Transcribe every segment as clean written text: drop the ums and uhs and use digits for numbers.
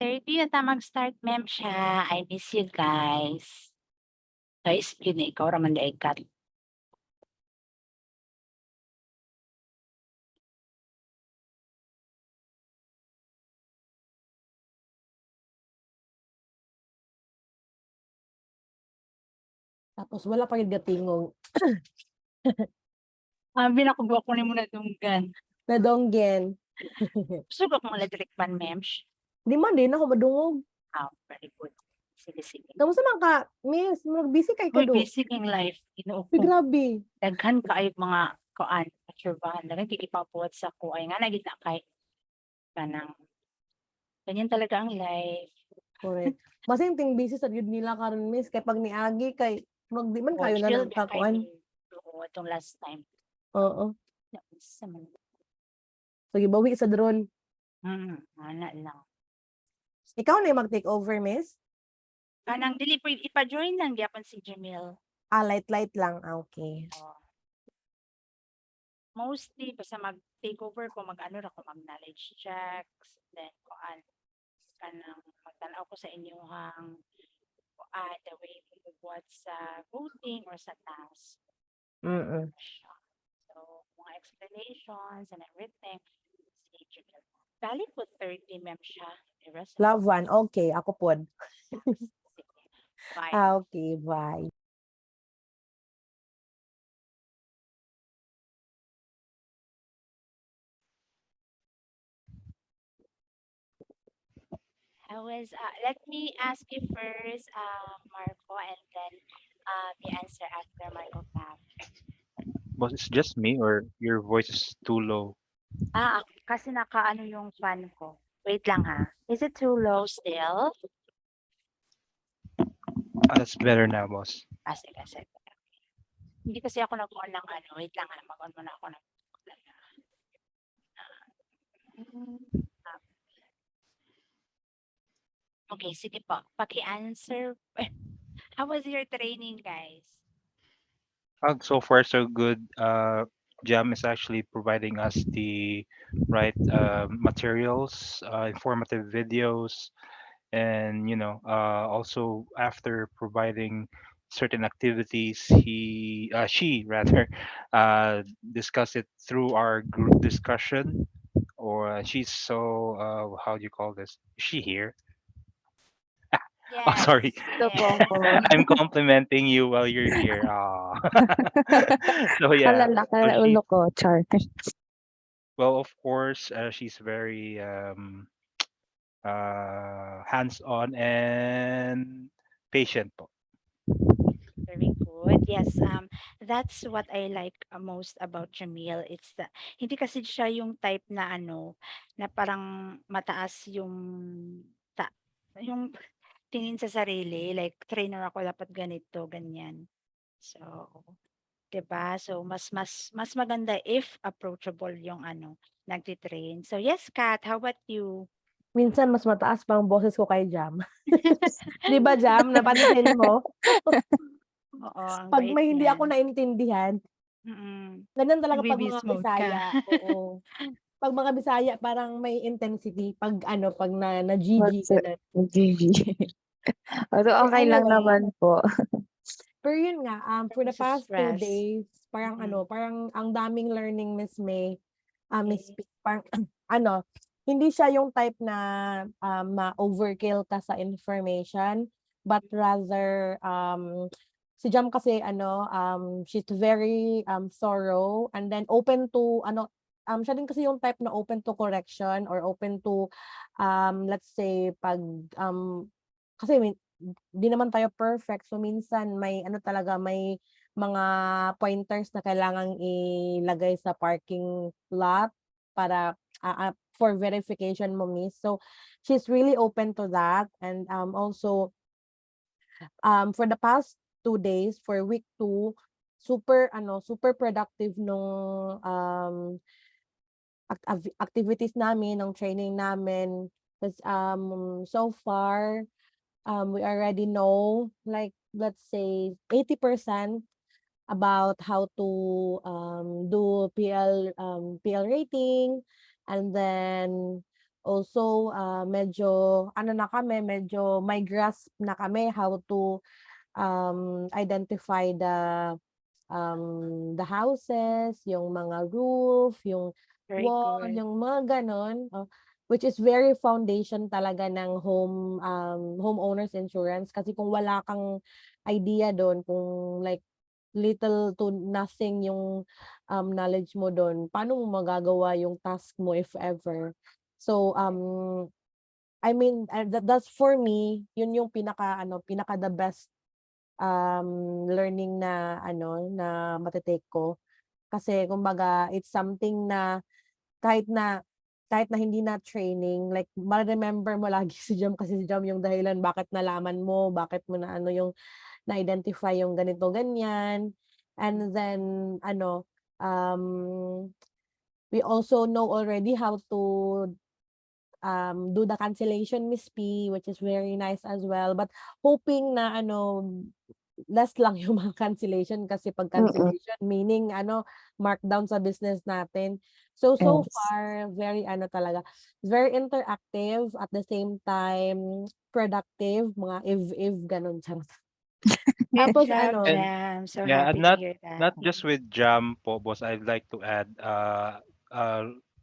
6:30 na tamang start ma'am siya. I miss you guys. Guys, yun na ikaw raman day kat. Tapos wala pa gid gatingog. Binakugwa ko ni mo na dunggan. Nadonggen. Sugok mo na dirikman ma'am. Di man din ako madungog. Very good. Sige, sige. Kamusta man ka, miss? Mag-busy kay Uy, kado. busy kang life. Inuupo. Uy, grabe. Daghan ka ay mga kuan, atsurbahan. Daghan kikipapuot sa kuay nga nagit na kay kanang ganyan talaga ang life. Correct. Masing ting busy sa yun nila karon miss kay pag niagi kay di man kayo na Chill ka kay nagkakuan. oo, itong last time. Oo. Sa man. So gibawi sa drone. Ana lang. Ikaw na yung mag-take over, miss? Kanang dili po ipa-join lang gyapon si Jamil. Light lang. Okay. Mostly basta mag-take over ko, mag-ano ra ko, mag-knowledge checks, then kuan kanang magtanaw ko sa inyong the way we bubuhat sa voting or sa task. So, mga explanations and everything. Si Jamil. Valid po 30 ma'am siya. Love one. Okay, ako pod. Bye. Okay, bye. Let me ask you first, Marco, and then you answer after Marco back. Boss, it's just me or your voice is too low? Kasi nakaano yung fan ko. Wait lang ha. Is it too low still? That's better now, boss. Sige. Hindi kasi ako nag-on ng ano. Wait lang ha. Mag-on muna ako ng okay, sige po. Paki-answer. How was your training, guys? So far, so good. Jam is actually providing us the right materials, informative videos, and also after providing certain activities, she rather discuss it through our group discussion. Or she's so how do you call this? Is she here? Oh, sorry. Yes. I'm complimenting you while you're here. So yeah. Halala ka so na she- ulo ko, char. well, of course, she's very hands-on and patient po. Very good. Yes, that's what I like most about Jamil. It's hindi kasi siya yung type na ano, na parang mataas yung tingin sa sarili, like trainer ako dapat ganito, ganyan. So, 'di ba? So mas maganda if approachable yung ano, nagti-train. So yes, Kat, how about you? Minsan mas mataas pa ang boses ko kay Jam. Di ba, Jam? Napansin mo? Oo, ang Pag bait may hindi niyan. ako naintindihan, Mm. ganyan talaga pag Nagbe-beast mga mode ka. Bisaya. Oo. Pag mga Bisaya, parang may intensity. Pag na-GG. ganun. GG. Although okay lang Anyway. naman po. Pero yun nga, for the past 2 Stress. days, parang parang ang daming learning, Miss May. Miss Okay. P, parang hindi siya yung type na ma-overkill ka sa information, but rather si Jam kasi she's very thorough and then open to siya din kasi yung type na open to correction or open to let's say pag kasi di naman tayo perfect, so minsan may talaga may mga pointers na kailangang ilagay sa parking lot para for verification mo, miss. So she's really open to that, and also for the past 2 days for week 2, super productive nung activities namin, ng training namin. Because so far we already know, like, let's say 80% about how to do PL rating, and then Also, medyo ano na kami, medyo may grasp na kami how to identify the houses, yung mga roof, yung Very wall, good. yung mga gano'n, which is very foundation talaga ng homeowners insurance. Kasi kung wala kang idea do'n, kung like little to nothing yung knowledge mo do'n, paano mo magagawa yung task mo if ever? So, I mean, that's for me, yun yung pinaka-ano, pinaka the best learning na ano, na mate-take ko. Kasi kumbaga it's something na kahit na kahit na hindi na training, like ma-remember mo lagi si Jam kasi si Jam yung dahilan bakit nalaman mo, bakit mo na ano yung na-identify yung ganito, ganyan. And then ano, um, we also know already how to do the cancellation, Miss P, which is very nice as well. But hoping na ano, less lang yung mga cancellation kasi pag Mm. cancellation meaning ano, markdown sa business natin. So Yes. far, very ano talaga, very interactive at the same time productive, mga if gano'n, charot. Good Tapos job, ano And Jam. So yeah, and happy to hear that. not just with Jam po, boss. I'd like to add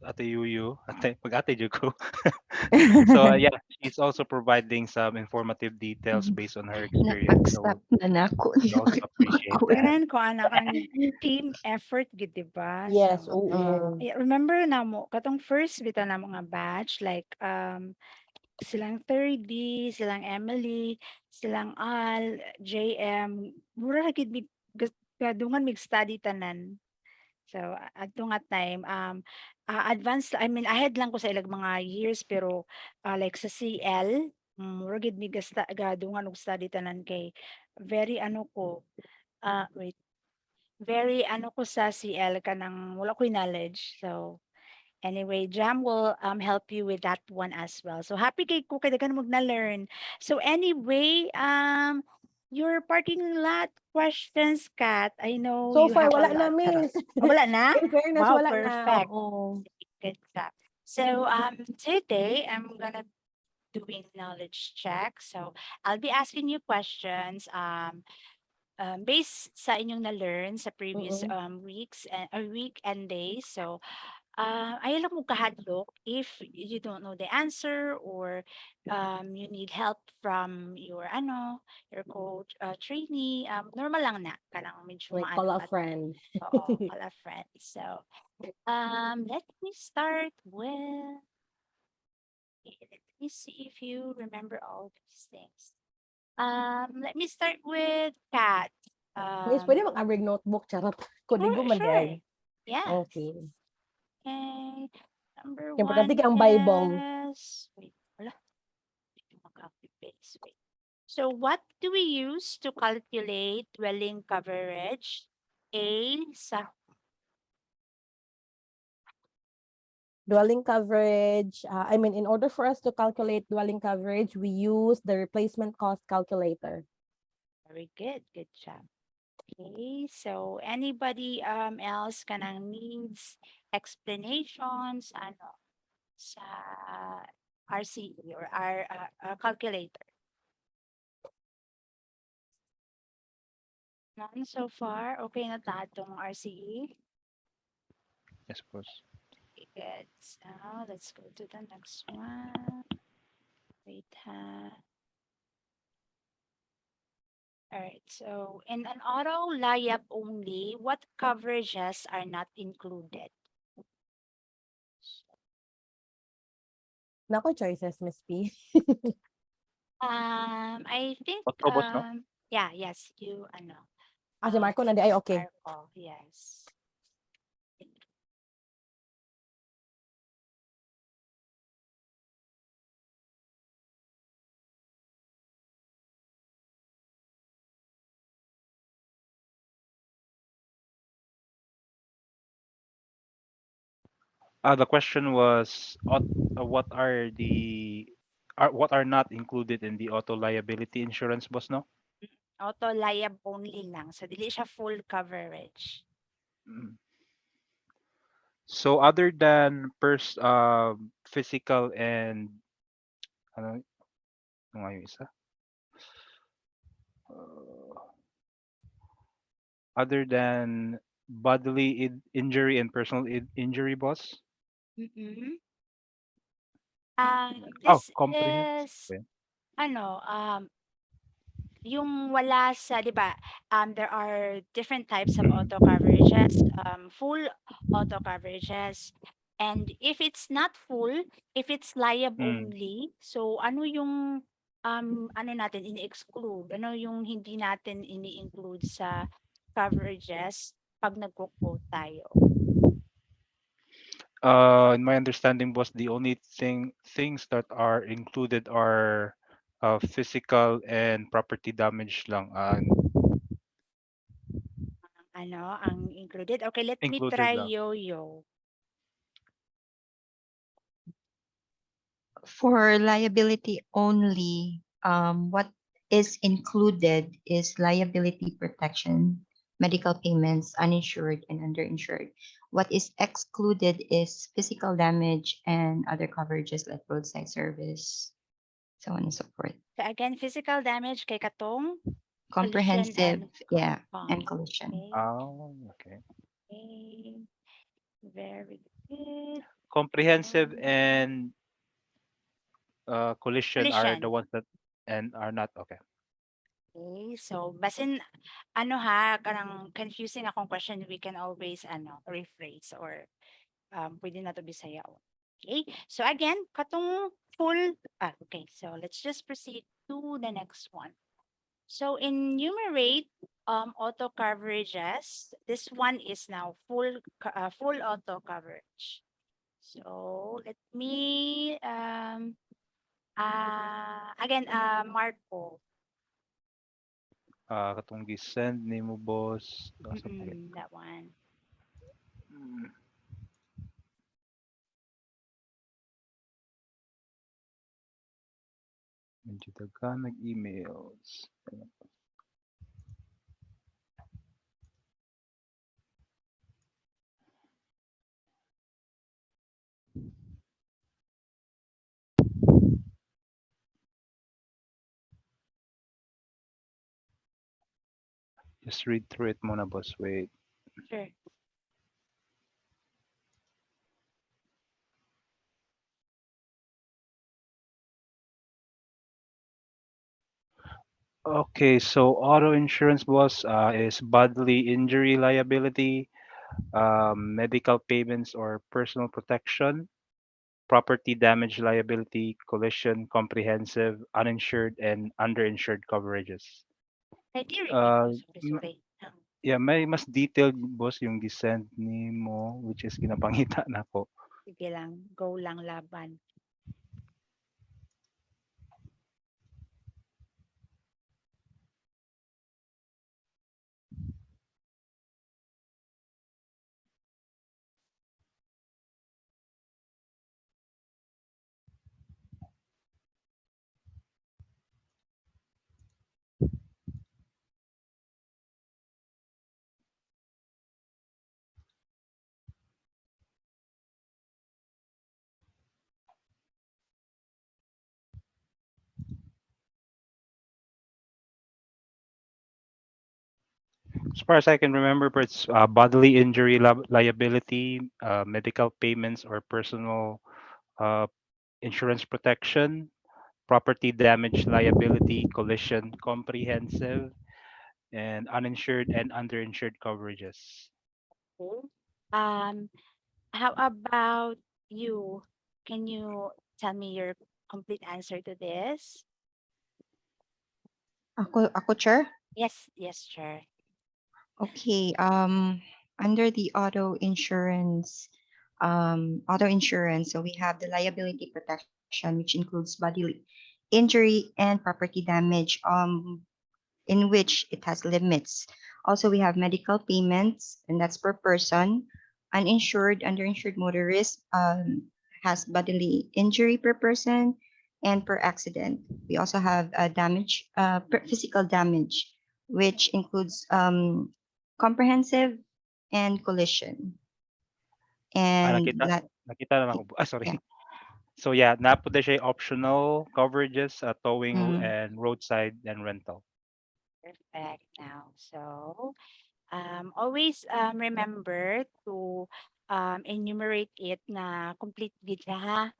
Ate Yuyu, Ate pag Ate Juko. So yeah, she's also providing some informative details based on her experience. Napag-stop So na nako we yung also appreciate ako. that. Tanan ko anak ang team effort gid, 'di ba? yes, So, oo. Mm. remember na mo katong first bitaw na mga batch like silang 30, silang Emily, silang Al, JM, mura ra gid mig gadungan mig study tanan. So, adto nga time, advanced I mean ahead lang ko sa ilang mga years pero, like sa CL, mura gid mi gadungan og study tanan kay very ano ko, wait, very ano ko sa CL kanang wala ko'y knowledge. So, anyway, Jam will help you with that one as well. So happy kay ko kay daghan mo na-learn. So anyway, your parking lot questions, Kat. I know So you far have a wala na, lot. Charot. miss. Oh, wala na? In fairness, Wow, wala na, perfect. oo. Good job. So today I'm gonna doing knowledge check. So I'll be asking you questions based sa inyong na-learn sa previous Mm. weeks and or week and days. So ayaw lang mo kahadlok if you don't know the answer or you need help from your ano, your coach, trainee, normal lang na kanang medyo Like call maano a at friend. oo, call a friend. So, let me start with let me see if you remember all these things. Let me start with Kat. Miss, pwede mag-abrig notebook, charot. Kodigo Sure, man sure. diay. Yes. Okay. Okay. Number Importante one kang baybong. is wait, wala. Copy paste. Wait. So what do we use to calculate dwelling coverage? A sa Dwelling coverage, I mean, in order for us to calculate dwelling coverage, we use the replacement cost calculator. very good. Good job. Okay, so anybody else kanang needs explanations ano sa RCE or our calculator? None so far. Okay na ta atong RCE. Yes, boss. Okay, good. So let's go to the next one. Wait, all right. So in an auto layup only, what coverages are not included? Nako choices, Miss P. I think Otro, boss, no? yeah, yes, you ano. Si Marco na di ay okay. Marco, yes. The question was, what are what are not included in the auto liability insurance, boss, no? Auto layup only lang. So dili siya full coverage. Mm. So other than physical and ano, ano nga yung isa? Other than bodily injury and personal injury, boss? Mm. Oh, This comprehensive. is ano, yung wala sa 'di ba, there are different types of auto coverages, full auto coverages, and if it's not full, if it's liab Mm. only, so ano yung, ano natin ini-exclude, ano yung hindi natin ini-include sa coverages 'pag nagko-quote tayo? In my understanding, was the only things that are included are physical and property damage lang Ano ang included? Okay, let me included try lang. yo-yo. For liability only, what is included is liability protection, medical payments, uninsured and underinsured. What is excluded is physical damage and other coverages like roadside service, so on and so forth. So again, physical damage kay katong collision Comprehensive, and yeah, and comp. collision. Okay. Oh, okay. Okay. Very good. Comprehensive and collision are the Collision. ones that and are not okay. Okay. So, basin, ano ha, karang confusing akong question, we can always, rephrase or, pwede na to Bisayaw. Okay. So again, katong full, okay. So let's just proceed to the next one. So enumerate auto coverages. This one is now full auto coverage. So let me again Marco. Katong gi-send nimo boss sa palit. That one. Mm. Medyo daghan nag-emails. Just read through it muna, boss. Wait. Sure. Okay, so auto insurance, boss, is bodily injury liability, medical payments or personal protection, property damage liability, collision, comprehensive, uninsured, and underinsured coverages. Can you repeat? Uh, Oh, sorry, m- sorry. yeah, may mas detailed, boss, yung gisend ni mo, which is ginapangita na ko. Sige lang. Go lang laban. As far as I can remember, but it's bodily injury liability, medical payments or personal uh, insurance protection, property damage liability, collision, comprehensive, and uninsured and underinsured coverages. Okay. Um, how about you? Can you tell me your complete answer to this? Ako, Chair? Yes, yes, sure. Okay, under the auto insurance, so we have the liability protection, which includes bodily injury and property damage, in which it has limits. Also, we have medical payments, and that's per person. Uninsured, underinsured motorist has bodily injury per person and per accident. We also have physical damage, which includes comprehensive and collision. And nakita that, nakita na ako. Sorry. yeah. So yeah, napod na siya optional coverages, towing Mm. and roadside and rental. Perfect now. So, always remember to enumerate it na completely ha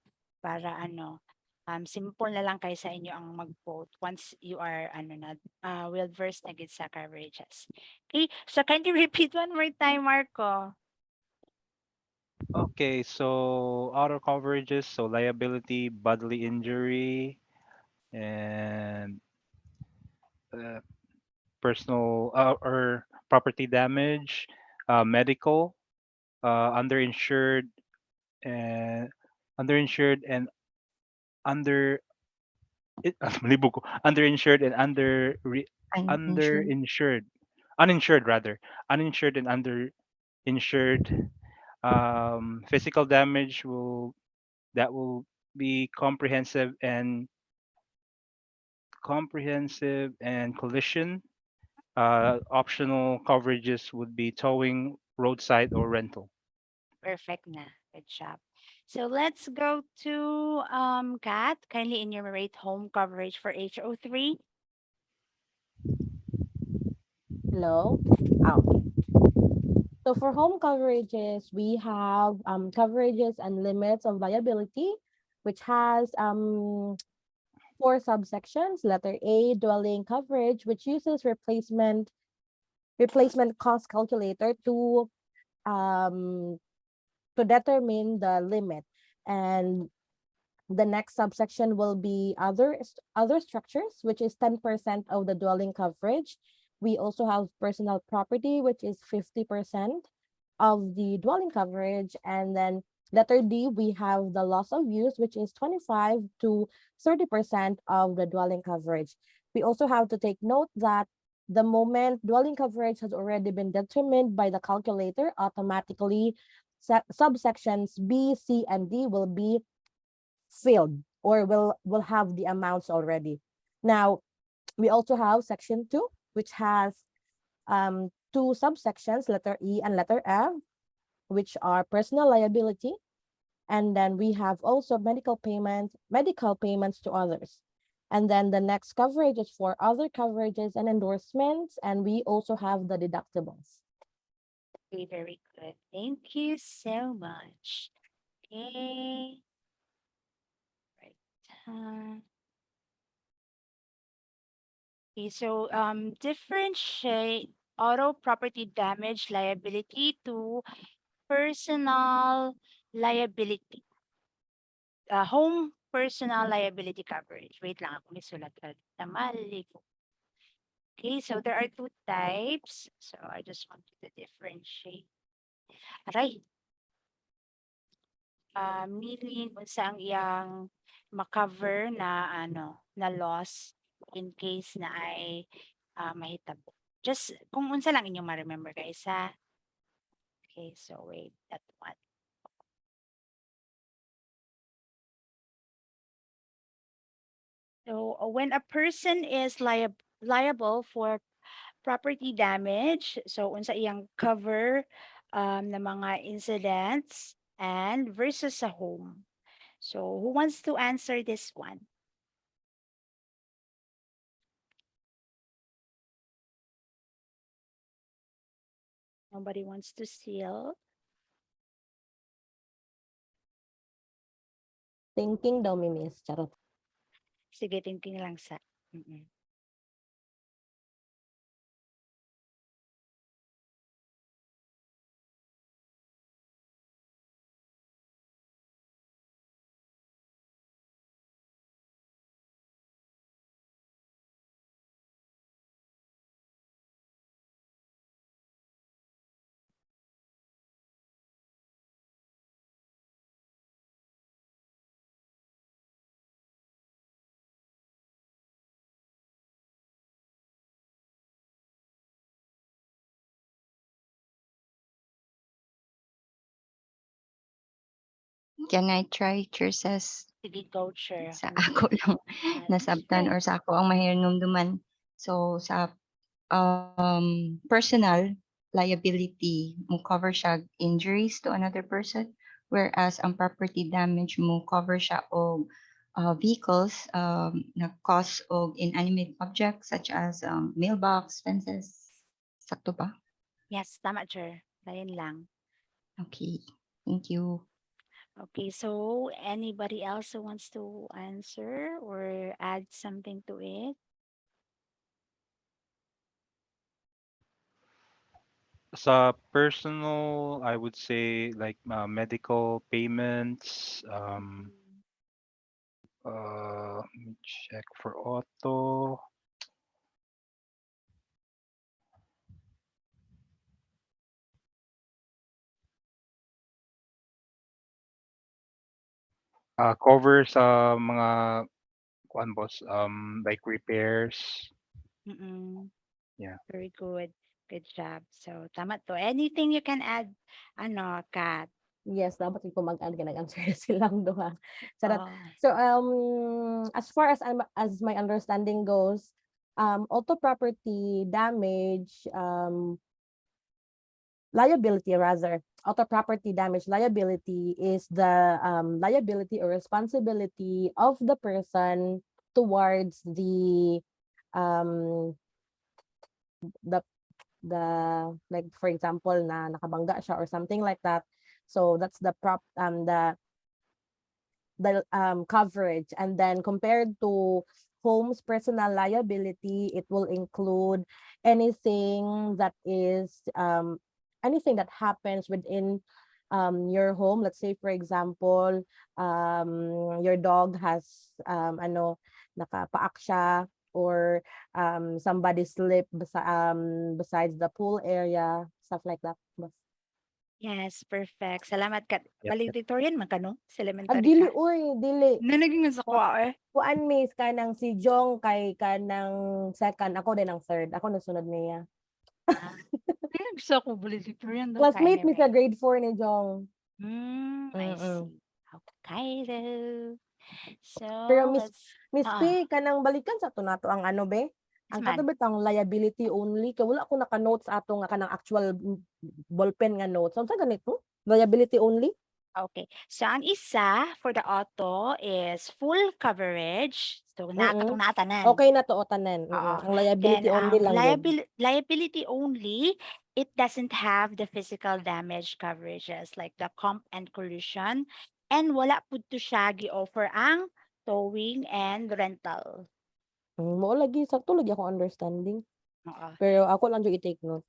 para simple na lang kayo sa inyo ang mag-vote once you are well versed na gid sa coverages. Okay, so can you repeat one more time, Marco? Okay, so auto coverages, so liability, bodily injury, and uh, personal or property damage, medical, underinsured and underinsured and under malibog ko. Underinsured and Uninsured. underinsured, uninsured rather, uninsured and underinsured. Physical damage will be comprehensive and collision. Optional coverages would be towing, roadside, or rental. Perfect na. Good job. So let's go to Kat. Kindly enumerate home coverage for HO3. Hello? Okay. So for home coverages, we have coverages and limits of liability, which has four subsections. Letter A, dwelling coverage, which uses replacement cost calculator um to determine the limit. And the next subsection will be other structures, which is 10% of the dwelling coverage. We also have personal property, which is 50% of the dwelling coverage. And then letter D, we have the loss of use, which is 25 to 30% of the dwelling coverage. We also have to take note that the moment dwelling coverage has already been determined by the calculator, automatically subsections B, C, and D will be filled or will have the amounts already. Now, we also have section 2, which has two subsections, letter E and letter F, which are personal liability. And then we have also medical payments to others. And then the next coverage is for other coverages and endorsements. And we also have the deductibles. Okay, very good. Thank you so much. Okay. Right. Okay, so differentiate auto property damage liability to personal liability. Home personal liability coverage. Wait lang ako, may sulat ka. Mali ko. Okay, so there are two types. So I just want to differentiate. Aray, meaning unsa ang iyang makover na na loss in case na ay mahitabo. Just kung unsa lang inyong ma-remember guys ha. Okay, so wait, that one. So when a person is liable for property damage, so unsa iyang cover na mga incidents and versus sa home. So who wants to answer this one? Nobody wants to steal. Thinking daw, Miss. Charot. Sige, thinking lang sa. Can I try, Churses? Sige, coacher. Sa ako lang nasabtan or sa ako ang mahinumduman. So sa personal, liability mo cover siya injuries to another person, whereas ang property damage mo cover siya og vehicles na cause og inanimate objects such as mailbox, fences. Sakto ba? Yes, tama, Jer. Ayun lang. Okay. Thank you. Okay, so anybody else who wants to answer or add something to it? Sa personal, I would say like medical payments. Mm, Let me check for auto. Cover sa mga kuan boss, like repairs. mm-mm. Yeah. Very good. Good job. So, tama to. Anything you can add, ano, Kat? Yes, dapat ko mag-add ka nag-answer na silang duha. Charot. Oh, So, as far as my understanding goes, auto property damage, liability rather, auto property damage liability is the liability or responsibility of the person towards um the the like for example na nakabangga siya or something like that. So that's the coverage. And then compared to home's personal liability, it will include anything that is anything that happens within your home. Let's say for example, your dog has nakapaak siya, or somebody slipped besides the pool area, stuff like that. yes, perfect. Salamat, Kat. Yep, yep. Valedictorian man ka, no? Sa elementary Dili ka. uy, dili. Na naging sa ko eh. Kuan miss kanang si Jong kay kanang second, ako din ang third. Ako nasunod niya. Ah, kaya gusto ko valedictorian daw ka Classmate mi anyway. sa grade 4 ni Jong. I Mm. see. Okay, though. So, Pero Miss let's, P kanang balikan sa to nato ang ano be? yes, Ang man. katubit ang liability only kay wala ko naka-notes ato nga kanang actual ballpen nga notes. Unsa ganito? Liability only? Okay. So, ang isa for the auto is full coverage. So, na Mm. katong natanan. Okay na to o tanan. Oo. Ang liability Then, only lang gid. liability only, it doesn't have the physical damage coverages like the comp and collision. And wala po to siya gi-offer ang towing and rental. Mao lagi sakto lagi ako understanding. Oo. Pero ako lang jud i-take note.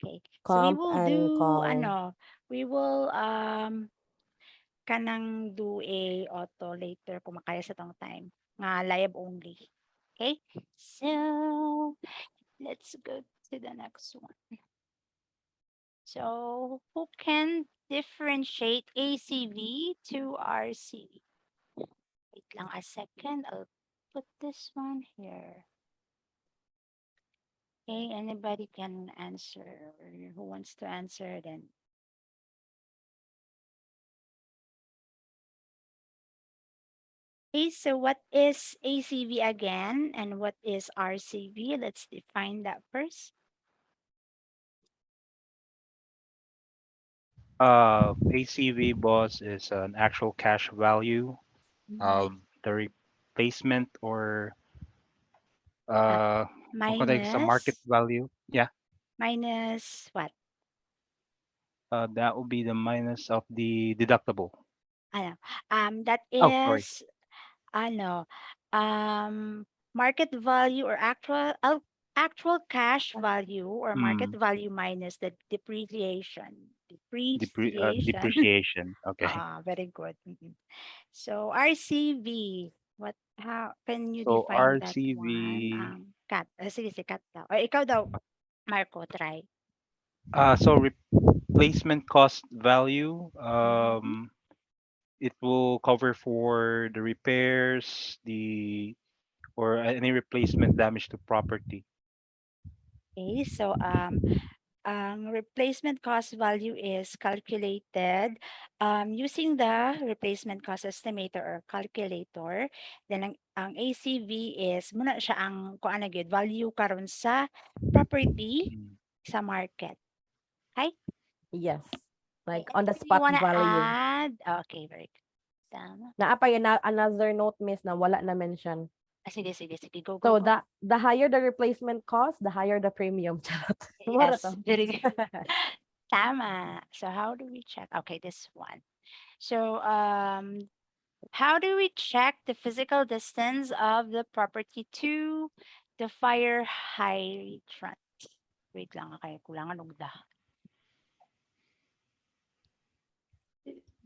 Okay. So, we Comp will and do, call. we will, kanang do a auto later kung makaya sa tong time. Nga liab only. Okay? So, let's go to the next one. So, who can differentiate ACV to RCV? Wait lang a second. I'll put this one here. Okay, anybody can answer, or who wants to answer then? Okay, so what is ACV again and what is RCV? Let's define that first. ACV boss is an actual cash value of the replacement or what do sa market Minus, value. Yeah, minus what? that will be the minus of the deductible. Ano? That Oh, sorry. is, ano, market value or actual cash value or market Mm, value minus the depreciation. Depreciation. depreciation. Okay. Very good. So RCV, how can you So define that one? RCV. Kat, sige, si Kat daw. O, ikaw daw, Marco, try. So replacement cost value. Mhm. It will cover for the repairs, the or any replacement damage to property. Okay, so ang replacement cost value is calculated using the replacement cost estimator or calculator. Then ang ACV is muna siya ang kuan na gyud value karon sa property Mm. sa market. Okay? Yes. Like Okay, on the anything you spot wanna value. add? Okay, very good. Tama. Naapay another note, miss, na wala na mention. Sige, sige, sige. Go, So go, go. the higher the replacement cost, the higher the premium. Charot. Mura Yes, to. very good. Tama. So how do we check? Okay, this one. So how do we check the physical distance of the property to the fire hydrant? Wait lang, kaya kulangan og da.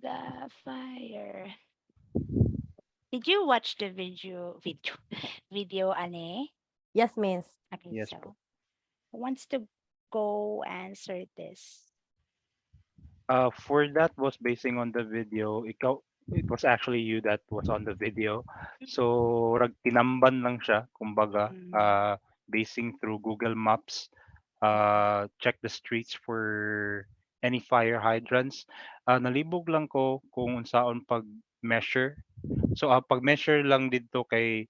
The fire. Did you watch the video, Ane? Yes, miss. Okay, Yes po. so who wants to go answer this? For that was basing on the video. It was actually you that was on the video. So, tinamban lang siya, kumbaga, Mm, basing through Google Maps, check the streets for any fire hydrants. Nalibog lang ko kung unsaon pag-measure. So, pag-measure lang dito kay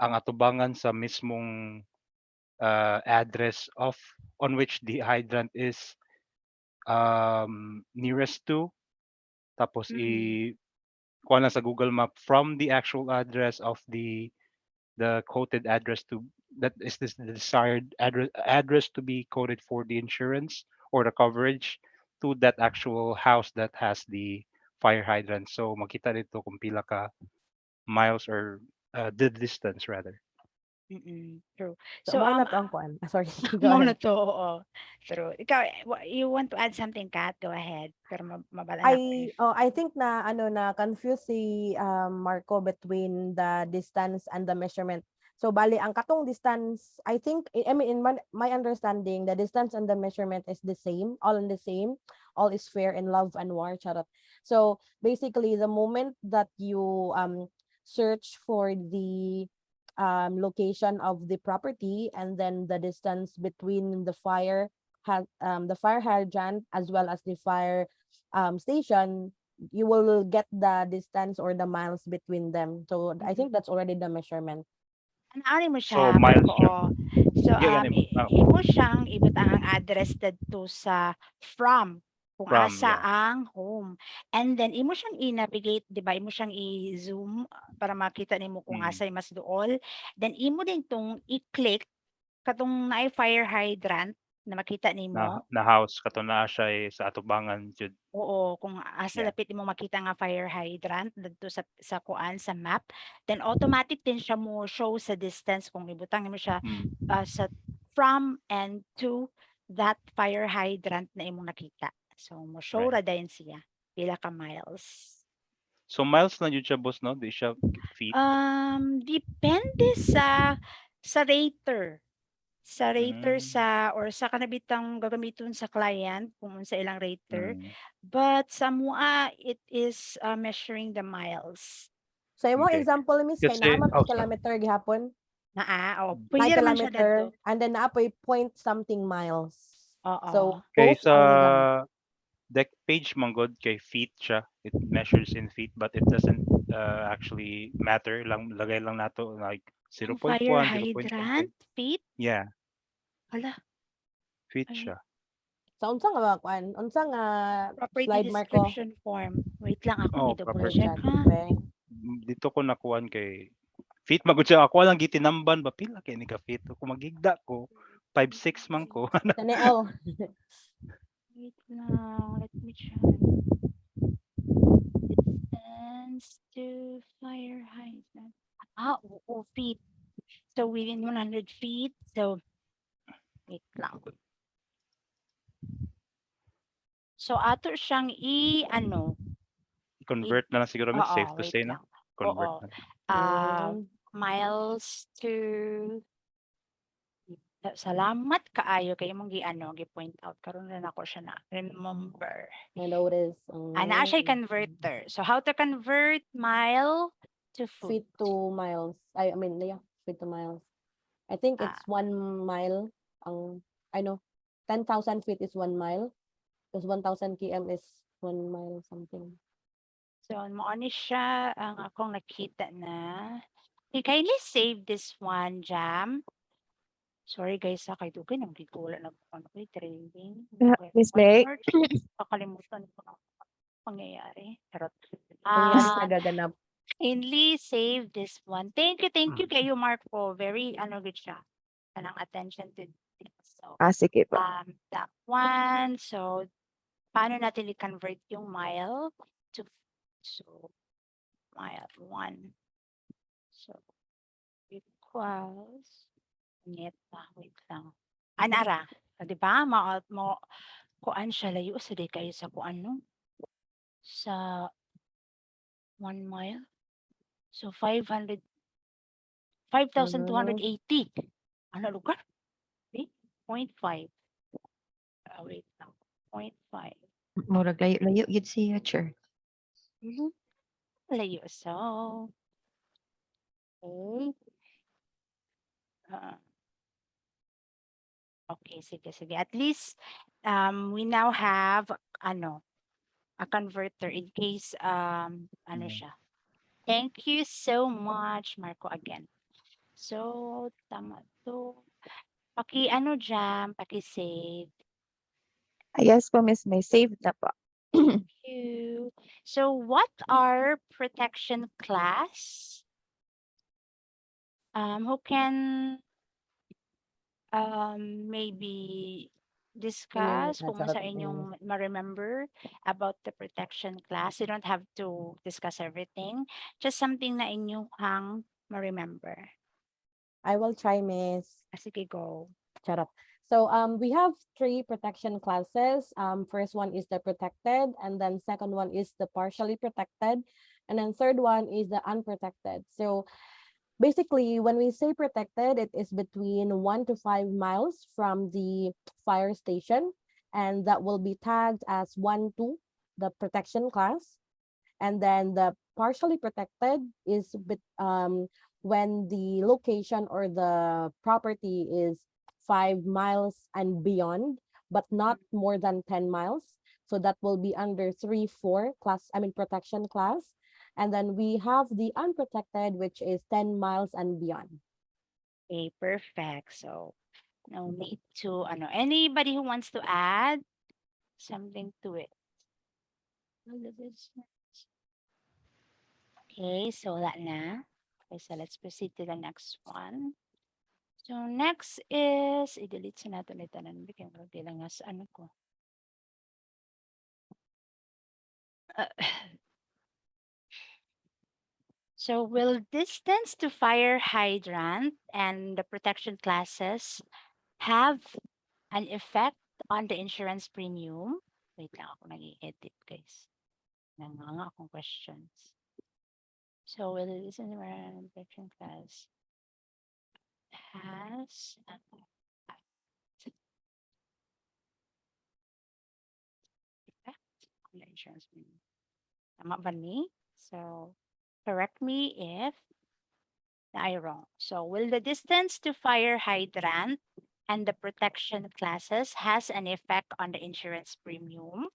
ang atubangan sa mismong address of on which the hydrant is nearest to. Tapos mm, kuha lang sa Google Map from the actual address of the quoted address to that is this the desired address to be coded for the insurance or the coverage to that actual house that has the fire hydrant. So makita dito kung pila ka miles or the distance rather. true. So So mao na to ang kuan. Sorry. Go mo na ahead. to, oo. True. Ikaw, you want to add something, Kat? Go ahead. Pero mabala na ko if. I think na na confuse si Marco between the distance and the measurement. So bali ang katong distance, I think I mean in my understanding, the distance and the measurement is the same, all in the same. All is fair in love and war, charot. So basically the moment that you search for the location of the property and then the distance between the fire hydrant as well as the fire station, you will get the distance or the miles between them. So I think that's already the measurement. Ano mo So siya, miles Marco, siya. oh. So, Yeah, ganun mo. imo siyang ibutang ang address dito sa from kung From, asa yeah. ang home. And then, imo siyang i-navigate, di ba? Imo siyang i-zoom para makita nimo kung Mm. asa'y mas duol. Then, imo din tong i-click katong naay fire hydrant na makita nimo. Na house kato naa siya sa atubangan jud. Oo, kung asa Yeah. dapit mo makita nga fire hydrant dito sa kuan sa map, then automatic din siya mo show sa distance kung ibutang mo siya Mm. sa from and to that fire hydrant na imong nakita. So mo show Right. ra dayon siya pila ka miles. So miles na jud siya boss no, di siya feet. Depende sa rater. Sa rater Mm. or sa kanabitang gagamiton sa client kung sa ilang rater. Mm. But sa mua, it is measuring the miles. So imong Okay. example, miss, kay naa Kasi man oh, tay sorry. kilometer gihapon. Pwede May naman siya kilometer dadto. and then naapoy point something miles. Oo. So Okay, both sa are legal. deck page manggod kay feet siya. It measures in feet but it doesn't actually matter. Lagay lang nato like Ang 0.1, fire 0. hydrant, something. feet, Yeah, hala, feet ay, siya. So unsa nga ba kuan? Unsa nga property slide, Marco? description form. Wait lang, ako Oh, i-double Wait property. check chat. ha. Be. Dito ko nakuan kay feet magud siya. Ako lang gitinamban ba pila kay ni ka feet. Kung magigda ko 5'6" man ko. Taneo. Wait lang, let me check. Distance to fire hydrant. Oo, feet. So within 100 feet. So, wait lang. So, ato siyang Convert na lang siguro miss. oo, Safe to wait say na. lang. Convert Oo. na lang. Mm. Miles to salamat kaayo kay imong gi-point out karon na nako siya na remember. I notice. Naa siya converter. So how to convert mile to Feet foot? to miles. I mean, yeah, feet to miles. I think Ah. it's 1 mile. I know 10,000 feet is 1 mile. Because 1,000 km is 1 mile something. So mo ni siya ang akong nakita na. Okay, kindly save this one, Jam. Sorry guys kay dugay nang di ko wala ano kay training. Miss One May, word, kakalimutan ko na pangyayari. Charot. Nangyari Ah, nagaganap. kindly save this one. Thank you kayo Marco. Very ano good siya. Kanang attention to detail. So, sige po. that one. So, paano natin i-convert yung mile to so mile 1. So, equals wait lang. Anara, 'di ba? Mo kuan siya layo sa di kayo sa kuan no? Sa 1 mile. So 5,280. Ano lugar? Eh, 0.5. Wait lang. 0.5. Murag layo-layo yun siya, sure. Mhm. Layo. So, okay. Ah, okay, sige. At least we now have ano, a converter in case ano siya. Thank you so much, Marco, again. So, tama to. Paki-ano diyan, paki-save. Yes po, Miss May. Saved na po. Thank you. So, what are protection class? Who can maybe discuss kung charot, sa inyong ma-remember about the protection class? You don't have to discuss everything. Just something na inyong ma-remember. I will try, Miss. Sige, go. Charot. So we have 3 protection classes. First one is the protected, and then second one is the partially protected, and then third one is the unprotected. So basically, when we say protected, it is between 1 to 5 miles from the fire station, and that will be tagged as 1, 2, the protection class. And then the partially protected is when the location or the property is 5 miles and beyond, but not more than 10 miles. So that will be under 3, 4 class, protection class. And then we have the unprotected, which is 10 miles and beyond. Okay, perfect. So, no need to, anybody who wants to add something to it? Okay, so that na. Okay, so let's proceed to the next one. So next is, i-delete sa natin ito na bigyan ko lang nga sa ano ko. So will distance to fire hydrant and the protection classes have an effect on the insurance premium? Wait lang ako nag-edit guys. Nanganga akong questions. So will the distance to fire and protection class has an effect on the insurance premium? Tama ba ni? So correct me if I wrong. So will the distance to fire hydrant and the protection classes has an effect on the insurance premium?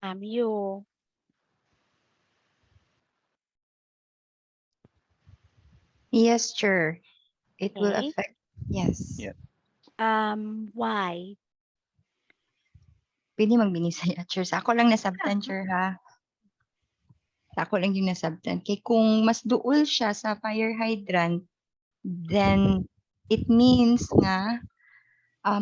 You. Yes, sure. It will Okay. affect, yes. Yeah. Why? Pwede magbinisay at sure. Sa ako lang nasabtan, sure ha. Sa ako lang yung nasabtan. Kay kung mas duol siya sa fire hydrant, then it means nga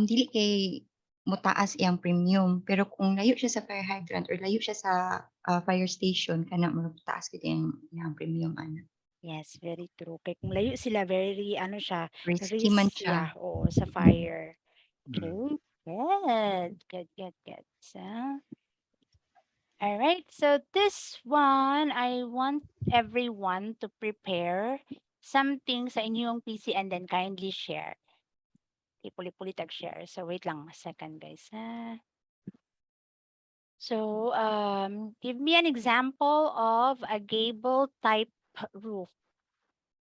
dili kay mutaas iyang premium. Pero kung layo siya sa fire hydrant or layo siya sa fire station, kana magtaas gid iyang premium ana. Yes, very true. Kaya kung layo sila, very, siya, Risky man risk siya. siya, oo, sa Mm. fire. Mm. Okay, good. So, all right, so this one, I want everyone to prepare something sa inyong PC and then kindly share. Okay, puli-puli tag-share. So, wait lang a second, guys. So, give me an example of a gable type roof.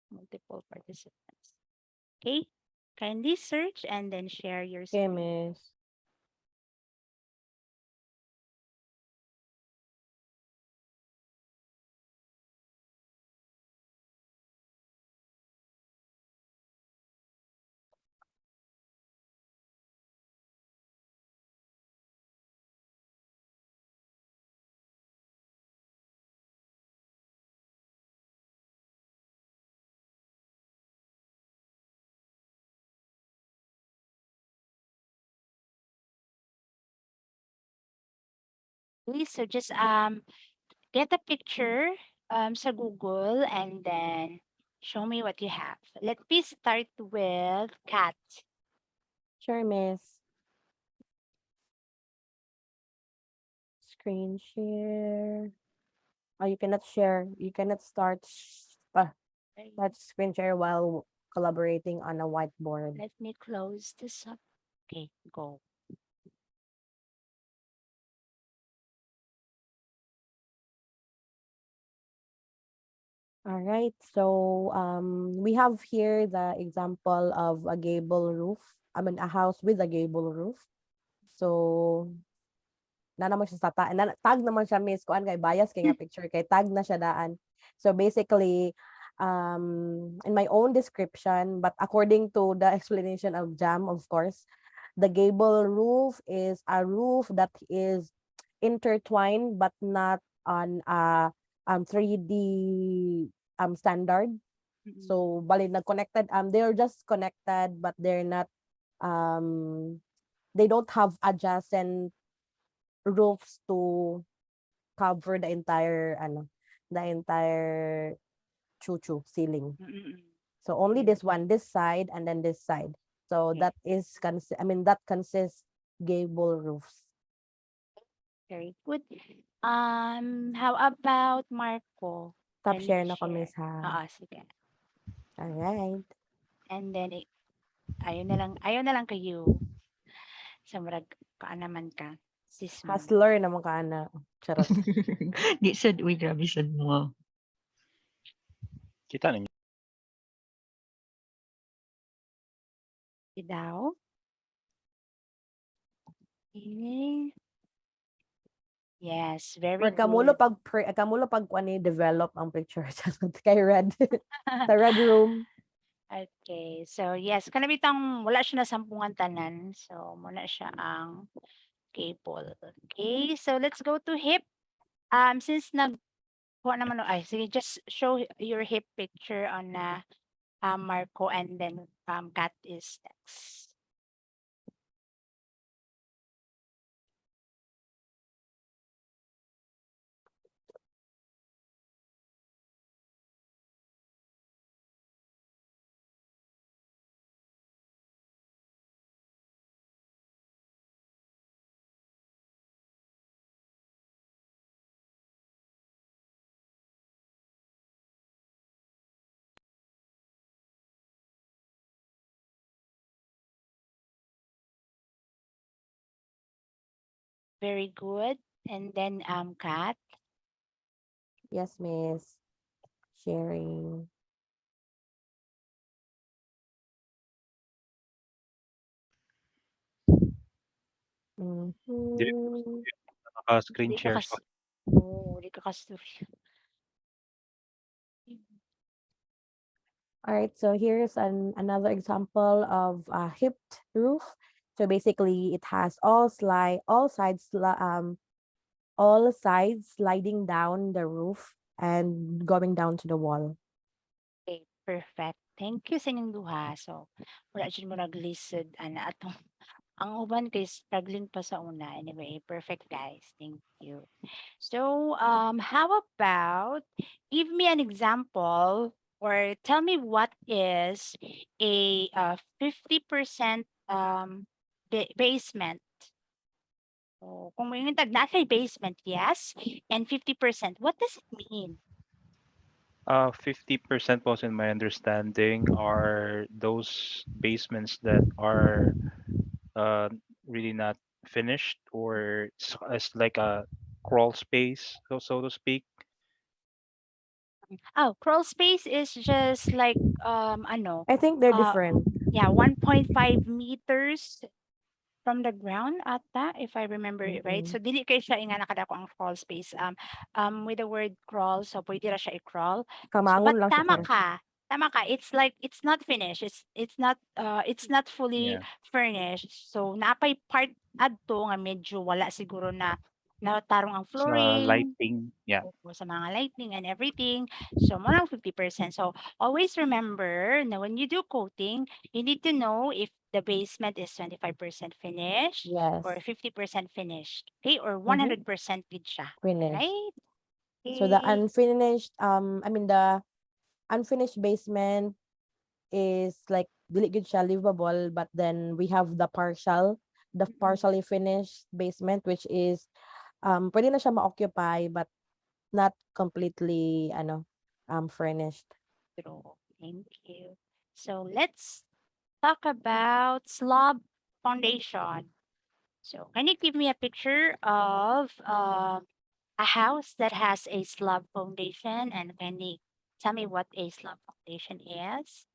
Multiple participants. Okay, kindly search and then share your Okay, screen. Miss. Okay, so just get a picture sa Google and then show me what you have. Let me start with cat. Sure, miss. Screen share. Oh, you cannot share. You cannot start screen share while collaborating on a whiteboard. Let me close this up. Okay, go. All right. So we have here the example of a gable roof. I mean, a house with a gable roof. So na naman siya tag naman siya miss kuan kay bias kay nga picture kay tag na siya daan. So basically in my own description but according to the explanation of Jam, of course, the gable roof is a roof that is intertwined but not on a 3D standard. So bali nag-connected they're just connected but they're not they don't have adjacent roofs to cover the entire chuchu ceiling. So only this one, this side and then this side. So Okay. that is that consists gable roofs. Very good. How about Marco? Top Can you share na ko, share? miss, ha. Oo, sige. Alright. And then ayaw na lang kayo. Sa murag naman ka. Sis mo. Hustler naman ka na. Charot. Di sad, uy, grabe sad mo. Kita ninyo. Di daw? Okay. Yes, very But kamulo good. pag kuan ni develop ang picture kay Red. Sa Red Room. Okay. So, yes, kanabitang wala siya nasampungan tanan. So, muna siya ang cable. Okay. So, let's go to hip. Since kuha naman, sige, just show your hip picture on Marco and then Kat is next. Very good. And then Kat. Yes, miss. Sharing. Di Mhm. naka-screen Di ka share. kas oh, di ka kasturya. All right, so here's another example of a hipped roof. So basically, it has all sides sliding down the roof and going down to the wall. Okay, perfect. Thank you sa inyong duha. So, wala jud mo nag-lisod ana atong ang uban kay struggling pa sa una. Anyway, perfect guys. Thank you. So, how about give me an example or tell me what is a 50% basement. So, kung may nasa basement, yes, and 50%, what does it mean? 50% po in my understanding are those basements that are uh, really not finished or it's like a crawl space, so to speak. Oh, crawl space is just like I think they're uh different. yeah, 1.5 meters from the ground ata, if I remember it right. Mm-mm. So dili kay siya nga nakadako ang crawl space. With the word crawl, so pwede ra siya i-crawl. So Kamangon but lang siya tama first. ka. Tama ka. It's like it's not finished. It's not fully Yeah. furnished. So napay part adto nga medyo wala siguro na natarong ang flooring, lighting. Yeah. opo, sa mga lighting and everything. So, more than 50%. So, always remember na when you do coating, you need to know if the basement is 25% finished Yes. or 50% finished. Okay? Or Mhm. 100% good siya. Finished. Right? So the Okay. unfinished, the unfinished basement is like dili good siya livable, but then we have the partially finished basement, which is pwede na siya ma-occupy but not completely furnished. True. Thank you. So, let's talk about slab foundation. So, can you give me a picture of a house that has a slab foundation, and can you tell me what a slab foundation is?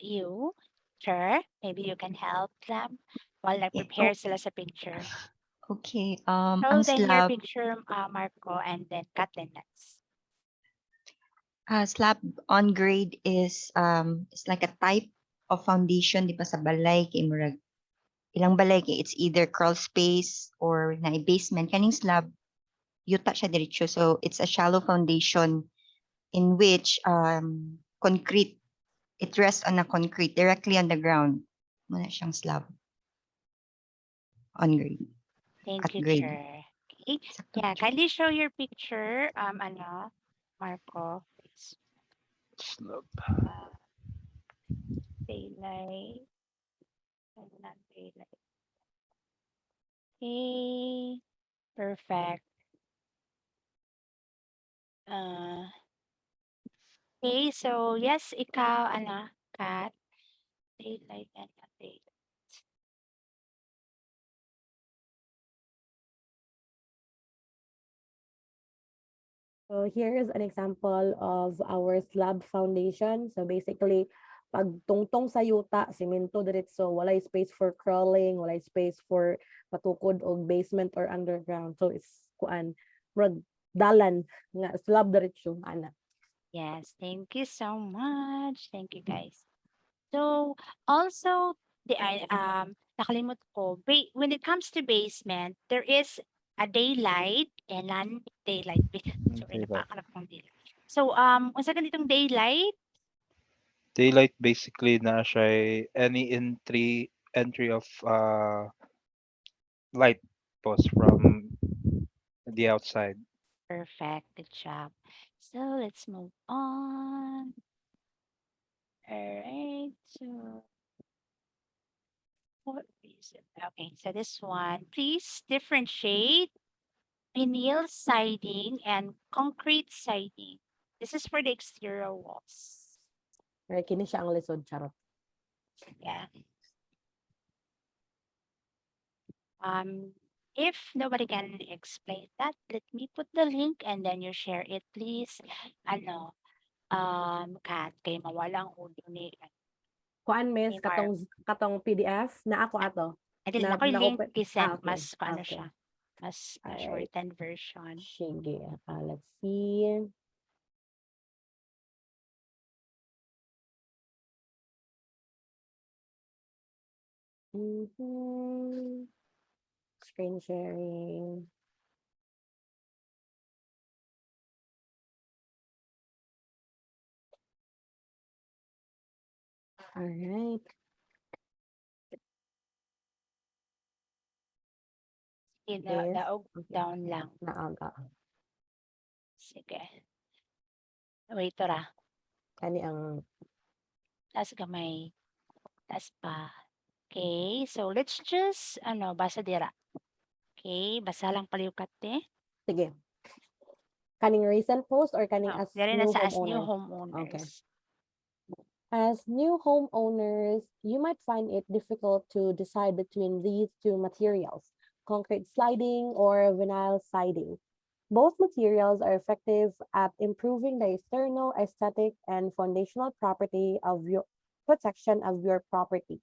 You, sure, maybe you can help them while I Yeah. prepare sila sa picture. Okay. Show Ang them your slab, picture, Marco, and then cut the nuts. slab on grade is like a type of foundation di ba sa balay kay murag ilang balay kay it's either crawl space or na basement kaning slab yuta siya diretso, so it's a shallow foundation in which concrete, it rests on a concrete directly on the ground. Muna siyang slab on grade, Thank at you, grade. Chair. Okay. Sakto Yeah, ba siya? kindly show your picture, Marco, please. Slab. Daylight, and not daylight. Okay, perfect. Uh, okay, so yes, ikaw, Kat, daylight and not daylight. So here is an example of our slab foundation. So basically, pag tungtong sa yuta, simento diretso, walay space for crawling, walay space for patukod og basement or underground. So it's murag dalan nga slab diretso ana. Yes, thank you so much. Thank you, guys. So also nakalimot ko, when it comes to basement, there is a daylight and non-daylight. Sorry, Daylight. nakakalap ng daylight. So unsa ganitong daylight? Daylight basically na siya any entry of light post from the outside. Perfect, good job. So let's move on. All right. So what is it? Okay, so this one, please differentiate vinyl siding and concrete siding. This is for the exterior walls. Right, kini siya ang lisod charot. Yeah. If nobody can explain that, let me put the link and then you share it, please. Kat, kay mawalang ulo ni Kuan miss Mark. katong PDF na ako ato. Adil Na na ko link open. i-send, Okay. mas ano Okay. siya, mas Alright. shortened version. Sige. Let's see. Screen sharing. All right. Yes. Daog Okay. down lang. Naaga. Sige. Wait, tora. Kani ang Taas gamay. Taas pa. Okay, so let's just, basa dira. Okay, basa lang paliukat sige. Kaning recent post or kaning as Diri na new sa as new homeowner? Okay. homeowners. As new homeowners, you might find it difficult to decide between these two materials, concrete sliding or vinyl siding. Both materials are effective at improving the external aesthetic and foundational property of your protection of your property.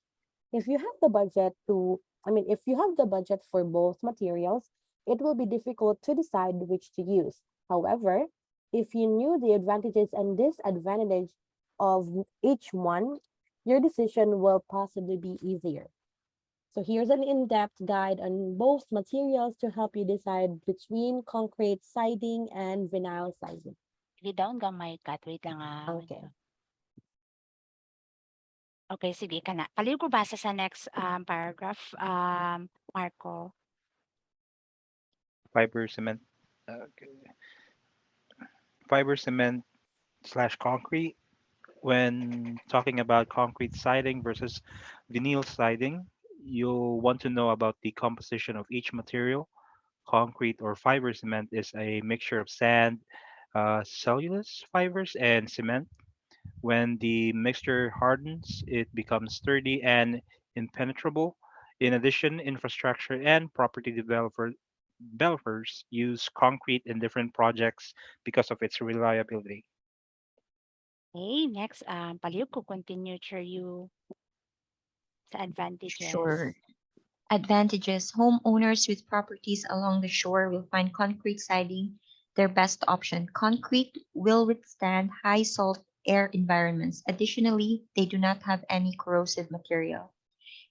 If you have the budget if you have the budget for both materials, it will be difficult to decide which to use. However, if you knew the advantages and disadvantages of each one, your decision will possibly be easier. So here's an in-depth guide on both materials to help you decide between concrete siding and vinyl siding. Sige down gamay kat, wait lang, Okay. Okay, sige kana. Paliw ko basa sa next, paragraph, Marco. Fiber cement. Okay. Fiber cement slash concrete. When talking about concrete siding versus vinyl siding, you'll want to know about the composition of each material. Concrete or fiber cement is a mixture of sand, cellulose fibers, and cement. When the mixture hardens, it becomes sturdy and impenetrable. In addition, infrastructure and property developers use concrete in different projects because of its reliability. Okay, next, paliw ko continue share you sa Sure. advantages. Advantages: homeowners with properties along the shore will find concrete siding their best option. Concrete will withstand high salt air environments. Additionally, they do not have any corrosive material.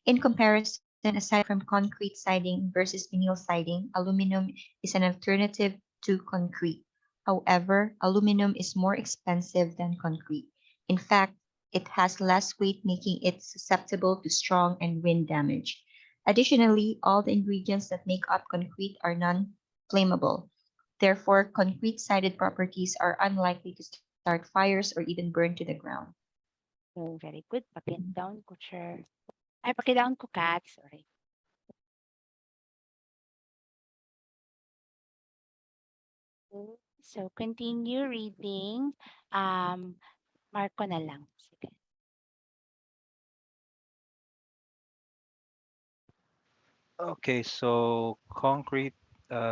In comparison, aside from concrete siding versus vinyl siding, aluminum is an alternative to concrete. However, aluminum is more expensive than concrete. In fact, it has less weight, making it susceptible to storm and wind damage. Additionally, all the ingredients that make up concrete are non flammable. Therefore, concrete sided properties are unlikely to start fires or even burn to the ground. Oh, very good. Paki-down ko share. Ay, paki-down ko kat, sorry. So continue reading, Marco na lang. Sige. Okay, so concrete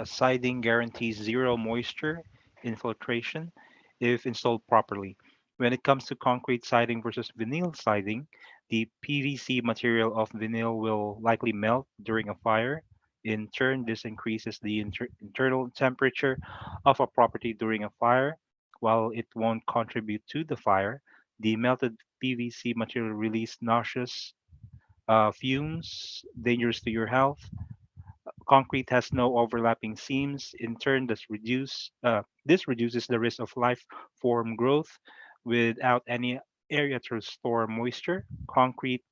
siding guarantees zero moisture infiltration if installed properly. When it comes to concrete siding versus vinyl siding, the PVC material of vinyl will likely melt during a fire. In turn, this increases the internal temperature of a property during a fire. While it won't contribute to the fire, the melted PVC material release noxious fumes dangerous to your health. Concrete has no overlapping seams. In turn, this reduces the risk of life form growth without any area to store moisture. Concrete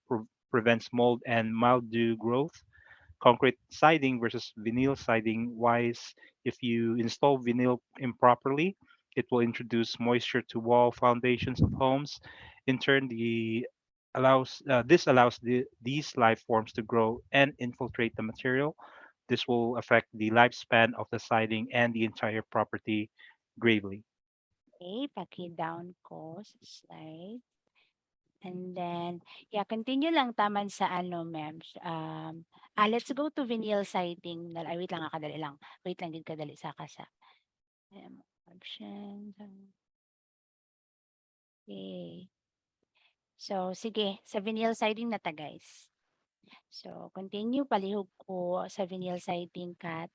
prevents mold and mildew growth. Concrete siding versus vinyl siding wise, if you install vinyl improperly, it will introduce moisture to wall foundations of homes. In turn, this allows these life forms to grow and infiltrate the material. This will affect the lifespan of the siding and the entire property gravely. Okay, paki-down ko sa slide. And then, yeah, continue lang taman sa ano, ma'am. Let's go to vinyl siding. Ay, wait lang, kadali lang. Wait lang, din kadali sa kasa. Options. Okay. So, sige, sa vinyl siding na ta, guys. So, continue, palihog ko sa vinyl siding kat.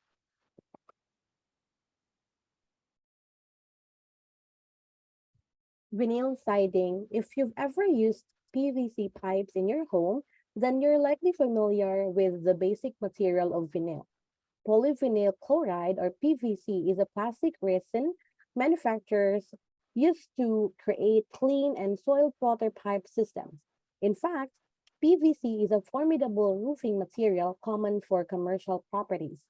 Vinyl siding. If you've ever used PVC pipes in your home, then you're likely familiar with the basic material of vinyl. Polyvinyl chloride, or PVC, is a plastic resin manufacturers use to create clean and soil water pipe systems. In fact, PVC is a formidable roofing material common for commercial properties.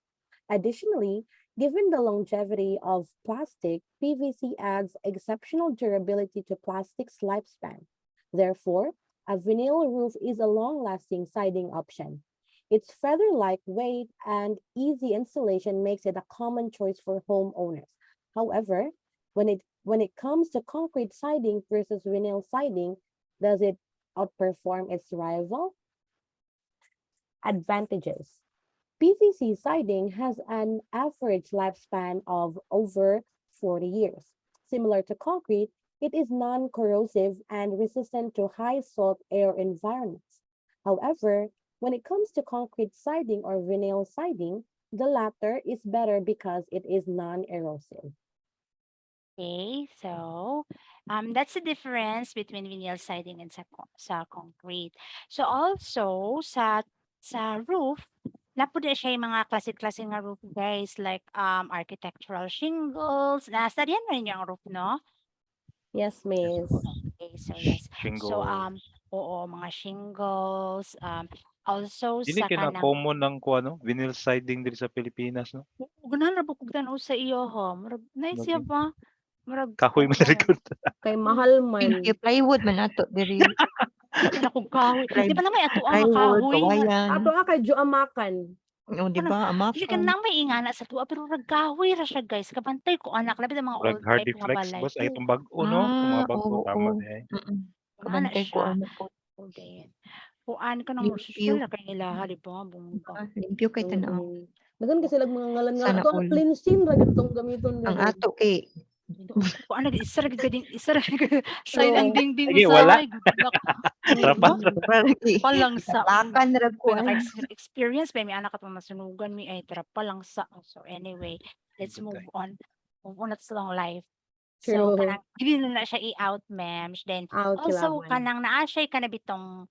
Additionally, given the longevity of plastic, PVC adds exceptional durability to plastic's lifespan. Therefore, a vinyl roof is a long-lasting siding option. Its feather-like weight and easy installation makes it a common choice for homeowners. However, when it comes to concrete siding versus vinyl siding, does it outperform its rival? Advantages. PVC siding has an average lifespan of over 40 years. Similar to concrete, it is non-corrosive and resistant to high salt air environments. However, when it comes to concrete siding or vinyl siding, the latter is better because it is non-erosive. Okay, so That's the difference between vinyl siding and sa concrete. So also sa roof, napud na siya yung mga klase-klase nga roof guys like architectural shingles. Na-studyhan mo ninyo ang roof, no? Yes, miss. Okay, so yes. So Shingle. oo, mga shingles, also Dili sa kay na kanang common ng kuha no, vinyl siding diri sa Pilipinas no. ganahan ra bukog tan sa iyo ha. Murag nice siya Lagi. ba? Murag Kahoy man oo. likod. Kay mahal man. Yung plywood man nato diri. Wala na kog kahoy. Di ba na may ato ang Plywood, kahoy nga kawayan. Ato kay Amakan. O, di Ano, ba? dili ka Amakan. nang may ingana sa tuwa pero ragkahoy ra siya guys. Kabantay ko anak labi sa mga Murag old type hardy nga flex balay. boss ay itong bag-o no, itong mga bag-o Oo. tama eh. Ana Kabantay ko siya. ano po. Okay. Kuan ka na mo Limpyo. suspel kay ilaha di ba bongga. Limpyo kay tanaw. Dagan kasi lag mga ngalan-ngalan. Sana Ato all. cleansing ra gitong gamiton Ang diri. ato kay Ito ko ana isa ra gid isa ra gid side True. ang dingding Sige, wala. usahay good luck. Trapa. Palang sa Lakan ra ko. experience pa may anak at masunugan mi ay tara palang sa. So anyway, let's move on. Move on at long life. So True. kanang dili na siya i-out mems then Out also kilaban. kanang naa siya kanabitong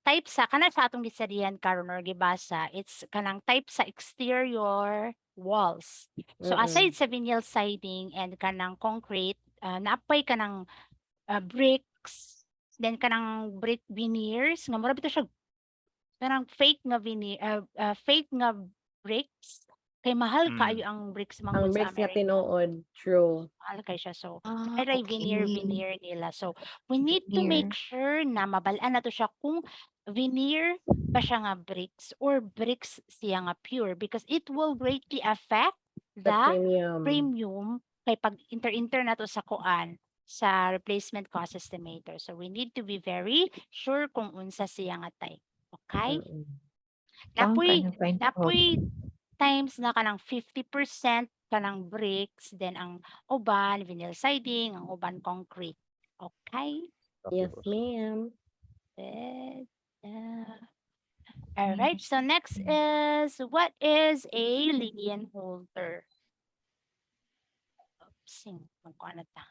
type sa kana sa atong gisalihan karon or gibasa it's kanang type sa exterior walls. So aside sa vinyl siding and kanang concrete naapay kanang bricks then kanang brick veneers nga mura bitaw siya parang fake nga fake nga bricks kay mahal Mm. kaayo ang bricks Ang manggod sa bricks nga America. tinuod. True. Mahal kay siya. So, Ah, aray okay. veneer nila. So, we need to make Veneer. sure na mabalaan na to siya kung veneer ba siya nga bricks or bricks siya nga pure because it will greatly affect The the premium. premium kay pag inter na to sa kuan sa replacement cost estimator. So, we need to be very sure kung unsa siya nga type. Okay? Saan ka Napoy, na find out? napoy times na kanang 50% kanang bricks, then ang uban vinyl siding, ang uban concrete. Okay? Yes, ma'am. Good. All right. So next is what is a lien holder? Sing magkuha na ta.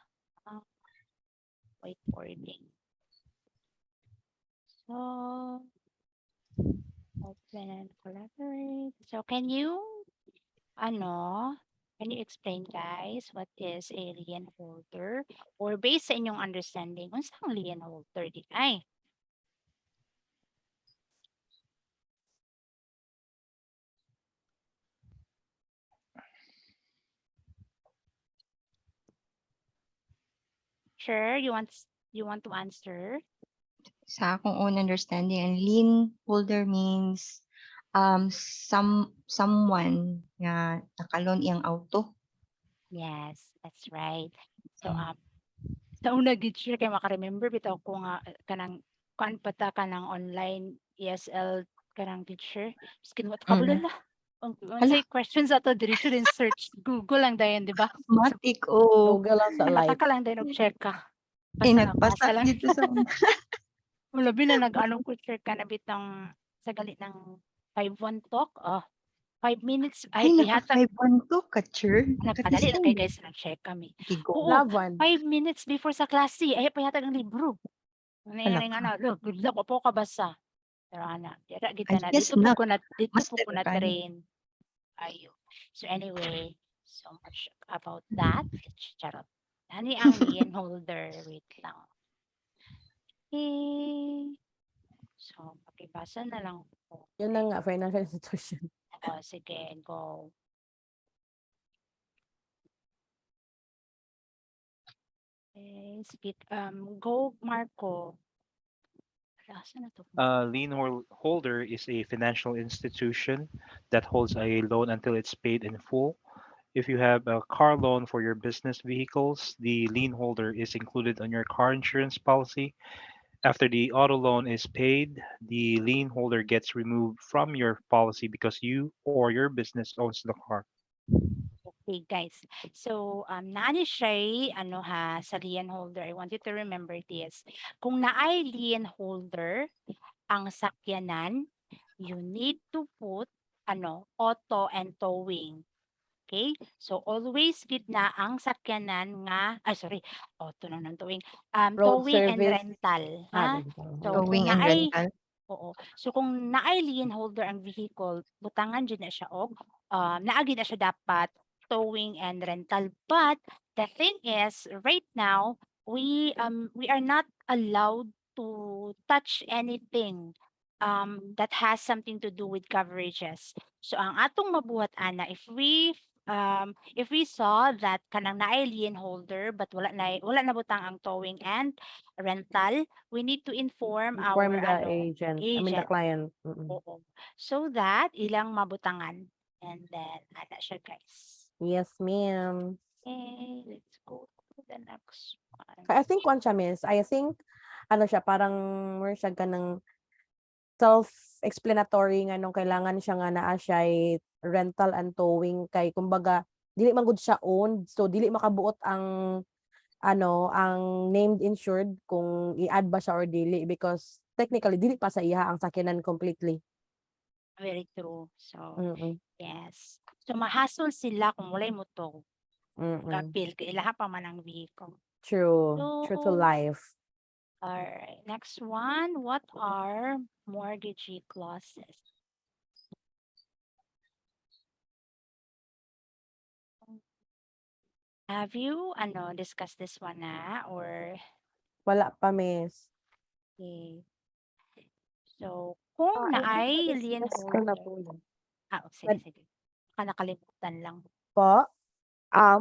Whiteboarding. So open and collaborate. So can you explain guys what is a lien holder or based sa inyong understanding unsa ang lien holder di ay? Sure, you want to answer? Sa akong own understanding, ang lien holder means someone nga nakalon iyang auto. Yes, that's right. So Mm. sa una gid sure kay maka-remember bitaw ko nga kanang kuan pa ta kanang online ESL kanang teacher. Skin what kabulala. Ang Hala. say questions ato diretso din search Google lang dayon, di ba? Matik o Google lang sa live. Mata ka lang din og check ka. ay Basta lang nagpasa basa lang. dito sa Labi na nag-ano ko share ka na bitang sa galit ng 5-1 talk. 5 minutes ay ay naka ihatag 5-1 to ka sure. nagpadali na kay guys nag-check kami. Kigo. Oo, Laban. 5 minutes before sa klase ay pahatag ang libro. Ano Hala yan ka. nga na, look, good luck po ka basa. Pero ana, dira kita na Yes dito po na. ko na Master ka. train. Ayo. So anyway, so much about that. Charot. Ani ang lien holder. Wait lang. Okay. So, pakibasa na lang po. Yun na nga, financial institution. Sige, go. Okay, sige, go Marco. Asan na to? Lien holder is a financial institution that holds a loan until it's paid in full. If you have a car loan for your business vehicles, the lien holder is included on your car insurance policy. After the auto loan is paid, the lien holder gets removed from your policy because you or your business owns the car. Okay, guys. So, naani siya, sa lien holder. I want you to remember this. Kung naay lien holder, ang sakyanan, you need to put, auto and towing. Okay? So always gitna ang sakyanan nga sorry, tunog ng towing, Road towing and service. rental, ha? Rental. So Okay. kung Towing and naay rental. oo. So kung naay lien holder ang vehicle, butangan jud na siya og naa gyud na siya dapat towing and rental. But the thing is, right now, we are not allowed to touch anything that has something to do with coverages. So ang atong mabuhat ana, if we saw that kanang naay lien holder but wala na butang ang towing and rental, we need to inform our Inform the agent. I mean the agent. client. Mm-mm. Oo. So that ilang mabutangan. And then ana siya guys. Yes, ma'am. Okay, let's go to the next one. I think one siya, miss. I think, ano siya, parang more siya ganang self-explanatory nga nung kailangan siya nga naa siya'y rental and towing kay kumbaga dili man gud siya owned, so dili makabuot ang ano, ang named insured kung i-add ba siya or dili because technically dili pa sa iha ang sakyanan completely. Very true. So, Mm. yes. So mahasol sila kung walay mo to. Mm. Kapil kay ilaha pa man ang vehicle. True. So, True to life. alright. Next one, what are mortgagee clauses? Have you discussed this one na or Wala pa, miss. okay. So, kung I think naay lien na-discuss ko na holder. po yun. Sige, sige. Baka nakalimutan lang. Po?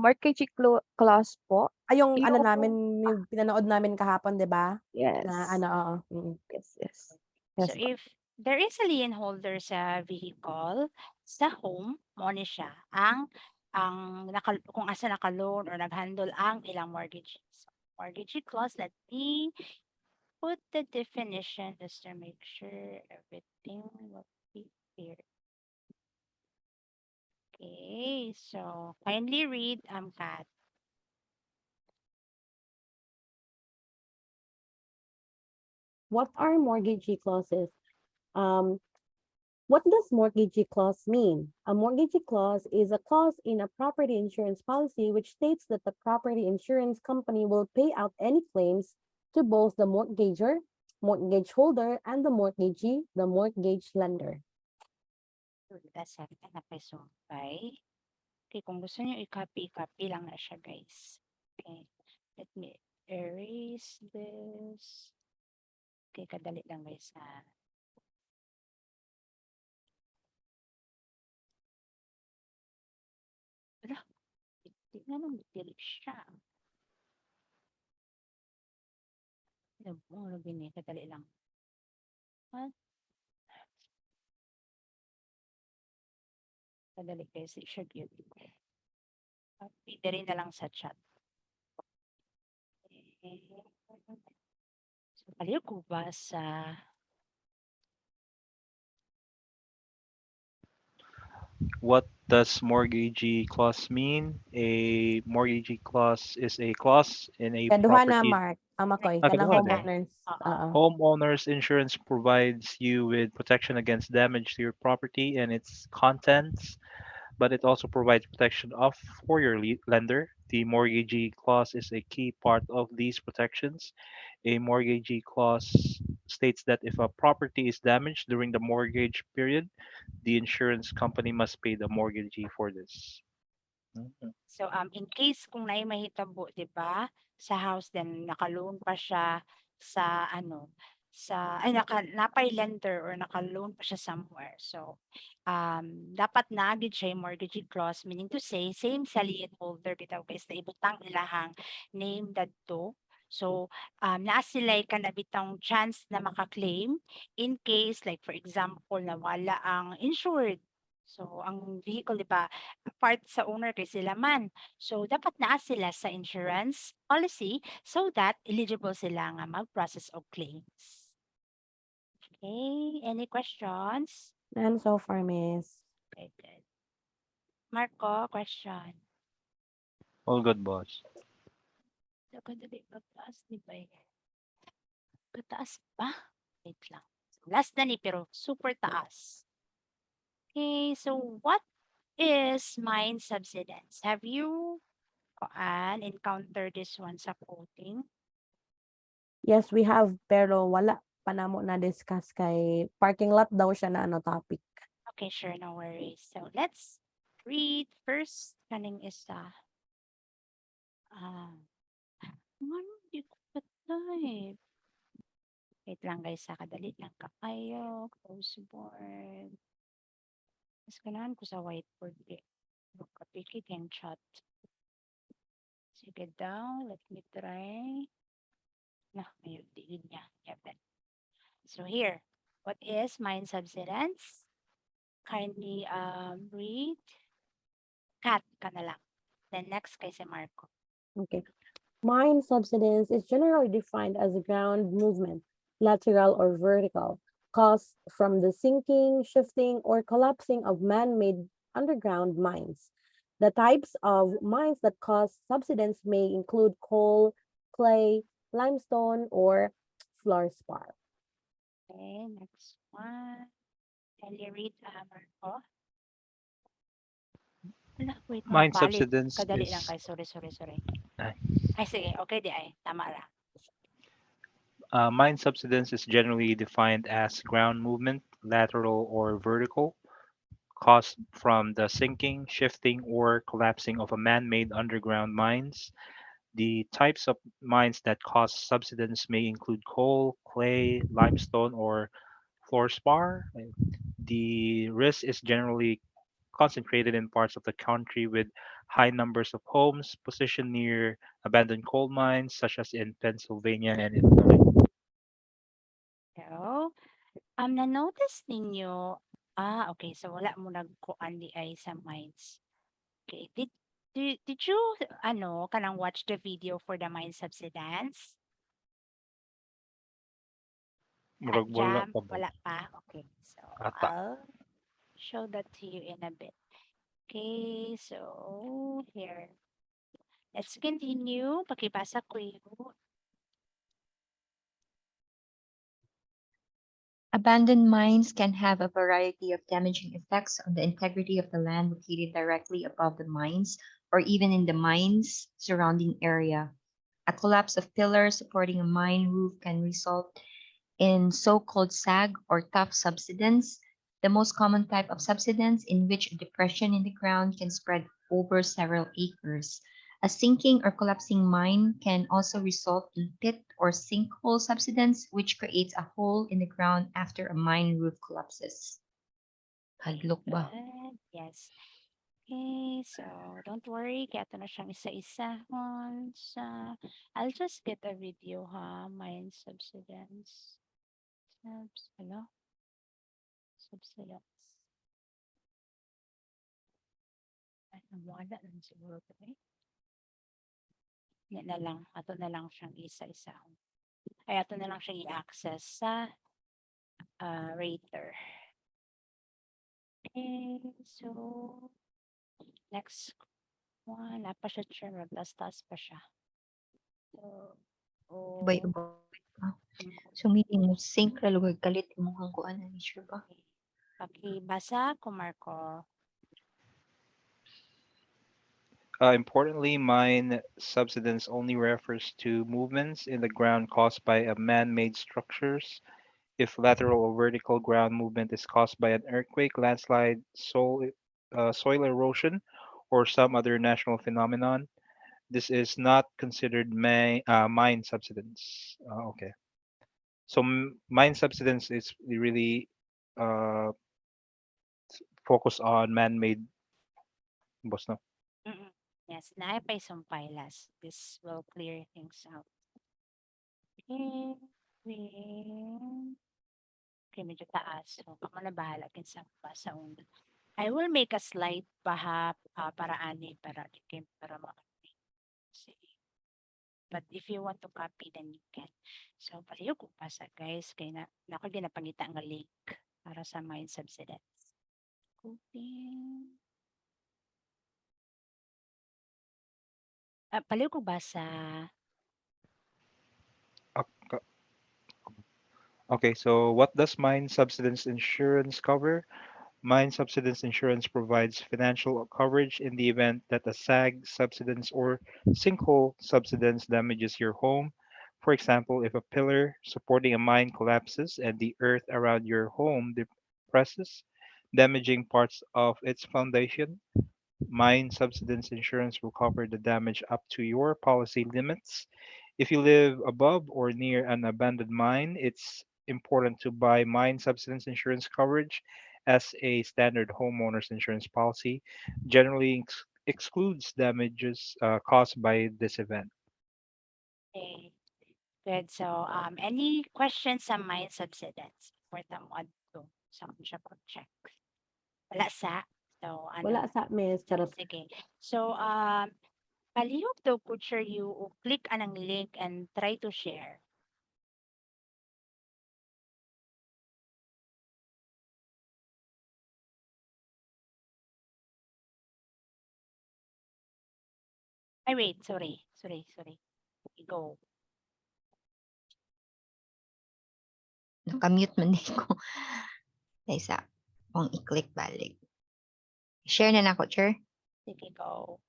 Mortgage clause po. Ay, yung ano Yung namin, yung pinanood namin kahapon, 'di ba? Na yes. ano, oo. Mm. Yes, yes. So Yes po. if there is a lien holder sa vehicle, sa home, mo ni siya ang kung asa naka-loan or nag-handle ang ilang mortgage. So, mortgagee clause, let me put the definition just to make sure everything will be clear. Okay, so kindly read Kat. What are mortgagee clauses? What does mortgagee clause mean? A mortgagee clause is a clause in a property insurance policy which states that the property insurance company will pay out any claims to both the mortgager, mortgage holder, and the mortgagee, the mortgage lender. That's it. Okay. Okay, kung gusto niyo i-copy lang na siya, guys. Okay. Let me erase this. Okay, kadali lang, guys, ha. Wala. Hindi nga nang delete siya. Ano gini? Kadali lang. What? Kadali, guys. I-share yun. Copy na rin na lang sa chat. Okay. So, paliw ko ba sa What does mortgagee clause mean? A mortgagee clause is a clause in a Kaduha na, property. Mark. Makoy. Okay, Kanang go ahead. homeowners. Oo. Homeowners insurance provides you with protection against damage to your property and its contents, but it also provides protection for your lender. The mortgagee clause is a key part of these protections. A mortgagee clause states that if a property is damaged during the mortgage period, the insurance company must pay the mortgagee for this. Mhm. So, in case kung naay mahitabo, 'di ba, sa house then naka-loan pa siya sa napay lender or naka-loan pa siya somewhere. So, dapat na gid siya yung mortgagee clause, meaning to say same sa lien holder bitaw guys na ibutang ilahang name dadto. So, naa sila'y kanabitang chance na maka-claim in case like for example nawala ang insured. So, ang vehicle 'di ba, part sa owner kay sila man. So, dapat naa sila sa insurance policy so that eligible sila nga mag-process of claims. Okay, any questions? None so far, miss. Okay, good. Marco, question. All good, boss. Kadali, pagtaas, di ba? Pagtaas pa? Wait lang. Last na ni, pero super taas. Okay, so what is mind subsidence? Have you encountered this one sa quoting? Yes, we have, pero wala pa namo na-discuss kay parking lot daw siya na ano topic. Okay, sure, no worries. So let's read first. Kaning isa. Ano, di ko pa-type. Wait lang guys, kadali lang kayo. Close board. Mas ganahan ko sa whiteboard. Kapikit yung chat. Sige daw, let me try. Nah, ayun, tigil niya. Yep. So here, what is mind subsidence? Kindly read. Cat ka na lang. Then next kay si Marco. Okay. Mind subsidence is generally defined as a ground movement, lateral or vertical, caused from the sinking, shifting, or collapsing of man-made underground mines. The types of mines that cause subsidence may include coal, clay, limestone, or fluorspar. Okay, next one. Can you read Marco? Ala, wait, Mine balit. subsidence Kadali lang is kay, sorry. Ay. Ay, sige, okay di ay. Tama lang. Mine subsidence is generally defined as ground movement, lateral or vertical, caused from the sinking, shifting, or collapsing of a man-made underground mines. The types of mines that cause subsidence may include coal, clay, limestone, or fluorspar. The risk is generally concentrated in parts of the country with high numbers of homes positioned near abandoned coal mines, such as in Pennsylvania and Illinois. So, na-notice ninyo, okay, so wala mo nagkuan di ay sa minds. Okay, did you, kanang watch the video for the mind subsidence? Murag wala Jam, pa ba? wala pa? Okay, so Ata. I'll show that to you in a bit. Okay, so here. Let's continue. Pakibasa ko yun. Abandoned mines can have a variety of damaging effects on the integrity of the land located directly above the mines or even in the mine's surrounding area. A collapse of pillars supporting a mine roof can result in so-called sag or tough subsidence, the most common type of subsidence in which a depression in the ground can spread over several acres. A sinking or collapsing mine can also result in pit or sinkhole subsidence, which creates a hole in the ground after a mine roof collapses. Hadlok ba? Good. Yes. Okay, so don't worry, kaya ito na siyang isa-isahon sa... I'll just get a video ha, mind subsidence. Subsidence. Ay, wala lang siguro ito eh. Yan na lang, ato na lang siyang isa-isahon. Ay, ato na lang siyang i-access sa rater. Okay, so next one, napa siya siya, magtastas pa siya. So, Ubay ubay pa. So meaning mo sync ra lugag kalit imong hangkuan ani sure ba? pakibasa ko Marco. Importantly, mine subsidence only refers to movements in the ground caused by a man-made structures. If lateral or vertical ground movement is caused by an earthquake, landslide, soil erosion, or some other natural phenomenon, this is not considered mine subsidence. Okay. So mine subsidence is really uh, focused on man-made. Boss, no? Mm-mm. Yes, naipay sumpaylas. This will clear things out. Okay, okay, medyo taas. So, kamo na bahala kin sa basa una. I will make a slide para ani para see. But if you want to copy, then you can. So, palayo ko pasa guys. Kaya ako ginapangita nga link para sa mind subsidence. Copy. Palayo ko basa. Ok- Okay, so what does mine subsidence insurance cover? Mine subsidence insurance provides financial coverage in the event that a sag subsidence or sinkhole subsidence damages your home. For example, if a pillar supporting a mine collapses and the earth around your home depresses, damaging parts of its foundation, mine subsidence insurance will cover the damage up to your policy limits. If you live above or near an abandoned mine, it's important to buy mine subsidence insurance coverage as a standard homeowner's insurance policy generally excludes damages caused by this event. Okay, good. So, any questions sa my subsidence for the mod 2? So, siya ko check. Wala sa? So, Wala ano? sa miss, charot. Sige. So, palihog daw ko share you o click anang link and try to share. Ay, wait. Sorry. Go. Nakamute man din ko. Isa, kung i-click balik. Share na nako, Chair. Sige, go.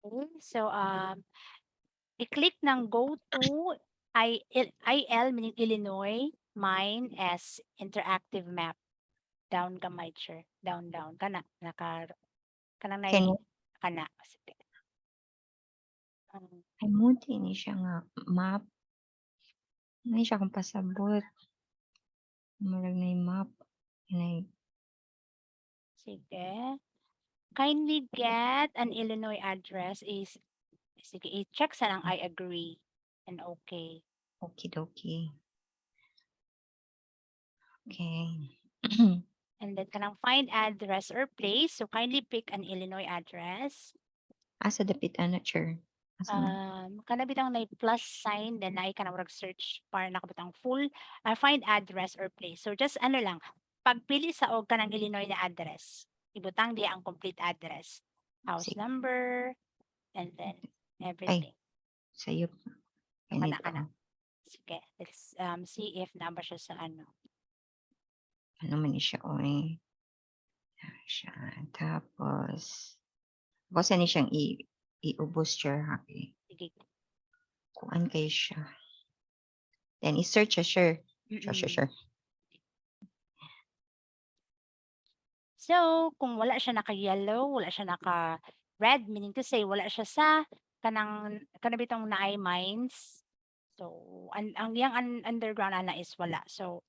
Okay, so, i-click ng go to IL, meaning Illinois, mine as interactive map. Down gamay, sure. Down. Kanang Can nai, kana. Sige. ay munti ni siya nga map. Nay siya kung pasabot. Murag na yung map. Nay, Sige. Kindly get an Illinois address is, sige, i-check sa lang I agree and okay. okie dokie. Okay. And then kanang find address or place. So kindly pick an Illinois address. Asa dapit ana, Chair? Asa man? Kana bitang na plus sign, then na kanang murag search para nakabitang full find address or place. So just ano lang, pagpili sa og kanang Illinois na address, ibutang diya ang complete address, house Sige. number, and then everything. Sa'yo. Kana. Ganito. Sige, let's see if number siya sa ano. Ano man ni siya, oy. Siya. Tapos ni siyang iubos, Chair, ha? Sige. Kuan kayo siya. Then i-search siya, sure. Sure. So, kung wala siya naka-yellow, wala siya naka-red, meaning to say wala siya sa kanang bitong naay mines. So, ang yang underground ana is wala. So,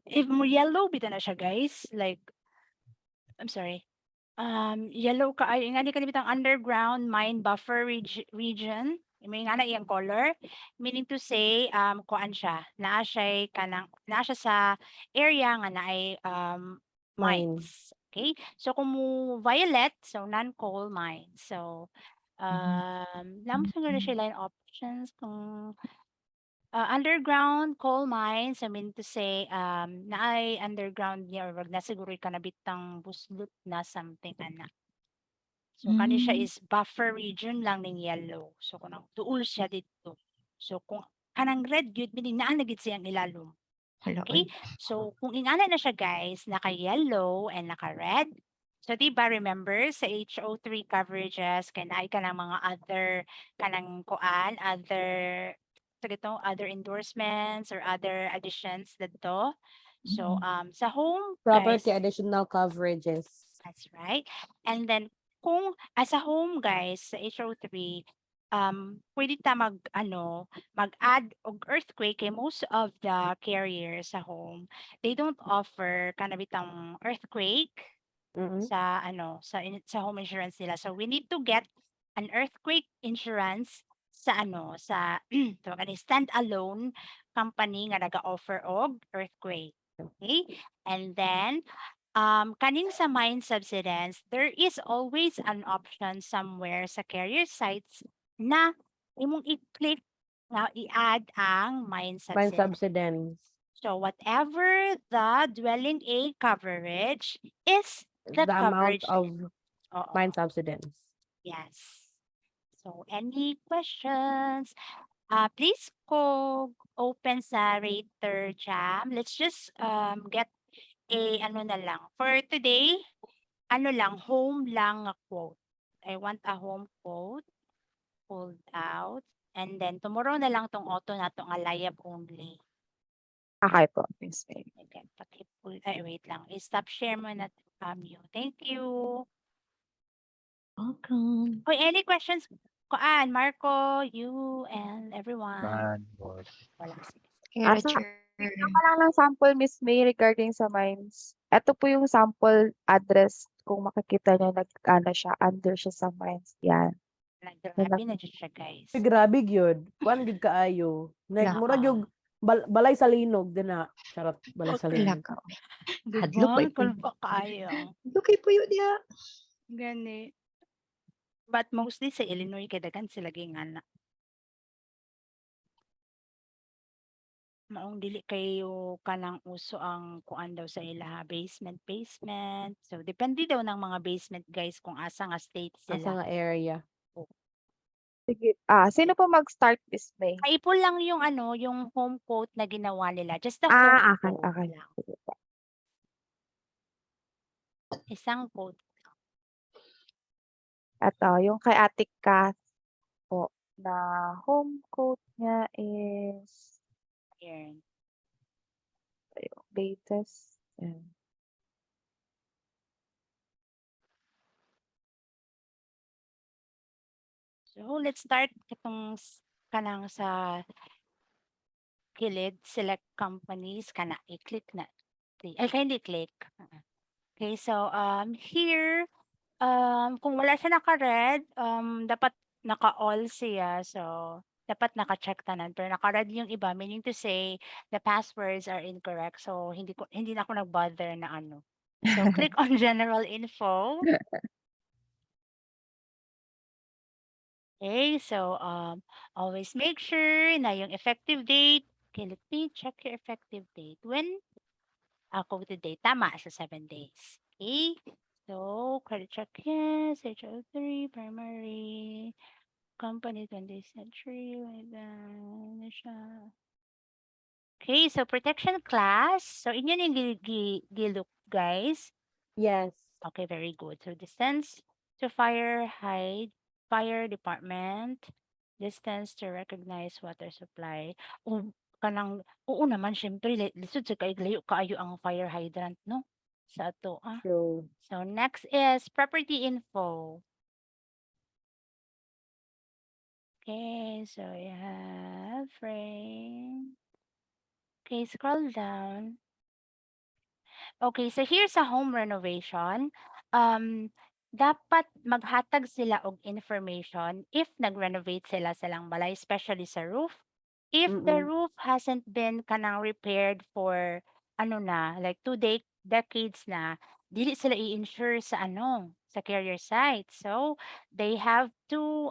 if mo yellow bitaw na siya, guys, like I'm sorry. Yellow ka ay nga di kanibitang underground mine buffer region. May nga na iyang color, meaning to say kuan siya, naa siya sa area nga naay Mine. mines. Okay? So kung mo violet, so non-coal mine. So lamang siguro siya line options kung underground coal mines, I mean to say, naay underground niya or wag na siguro ka nabitang buslot na something ana. So kani siya is buffer region lang ning yellow. So kunang tuol siya dito. So kung kanang red gyud meaning naa na gid siyang ilalom. Hala, Okay? oy. So kung ingana na siya, guys, naka-yellow and naka-red. So di ba remember sa HO3 coverages kanay ka ng mga other kanang kuan, other endorsements or other additions dito. So sa home, guys, Property additional coverages. that's right. And then kung sa home, guys, sa HO3, pwede ta mag-add og earthquake kay most of the carriers sa home, they don't offer kanabitang earthquake Mm-mm. sa home insurance nila. So we need to get an earthquake insurance sa tawag ni stand-alone company nga naga-offer og earthquake. Okay? And then kaning sa mine subsidence, there is always an option somewhere sa carrier sites na imong i-click na i-add ang mine Mine subsidence. subsidence. So whatever the dwelling aid coverage is The that amount coverage. of Oo. mine subsidence. Yes. So, any questions? Please open sa Rater Jam. Let's just get a ano na lang. For today, ano lang, home lang a quote. I want a home quote pulled out. And then tomorrow na lang tong auto na tong alayab only. Okay po, Miss May. Okay, paki-pull. Ay, wait lang. I-stop share mo na you. Thank you. Welcome. Hoy, any questions? Kuan, Marco, you, and everyone. Boss. Wala. Sige. Kaya, Asa, Chair. bigyan ka lang ng sample, Miss May, regarding sa mines. Ito po yung sample address. Kung makikita niyo, siya, under siya sa mines. Yan. Grabe na dyan siya, guys. Uy, grabe gyud. Kuan gyud kaayo. Like Lakaw. murag yung balay sa linog din na. Charot, balay sa linog. Lakaw. Diba? Hadlok pa ito. Kulba kayo. Lukay po yun niya. Gani. But mostly sa Illinois, kadagan sila gingana. Maong dili kayo kanang uso ang kuan daw sa ila basement. So depende daw ng mga basement guys kung asa nga state Asa sila. nga area. Sige. Sino po mag-start, Miss May? Kaipon lang yung ano, yung home quote na ginawa nila. Just the Okay, home quote okay. lang. Isang quote. Ito, yung kay Ate Kath po, na home quote niya is Ayan. yung latest. Yan. So let's start itong kanang sa kilid, select companies, kana i-click na. Ay, hindi click. Okay, so here, kung wala siya naka-red, dapat naka-all siya. So, dapat naka-check tanan. Pero naka-red yung iba, meaning to say, the passwords are incorrect. So, hindi na ako nag-bother na ano. So, click on general info. Okay, so always make sure na yung effective date. Okay, let me check your effective date. When quoted date, tama sa 7 days. Okay, so credit check, yes, HO3, primary, company 20th century, like that. Okay, so protection class. So inyo yung gilook, guys. Yes. Okay, very good. So distance to fire department, distance to recognize water supply. Oo naman, syempre, lisod sa layo kaayo ang fire hydrant, no? Sa ato, True. So next is property info. Okay, so you have frame. Okay, scroll down. Okay, so here's a home renovation. Dapat maghatag sila og information if nag-renovate sila silang balay, especially sa roof. If the Mm-mm. roof hasn't been kanang repaired for ano na, like 2 decades na, dili sila i-insure sa ano, sa carrier site. So, they have to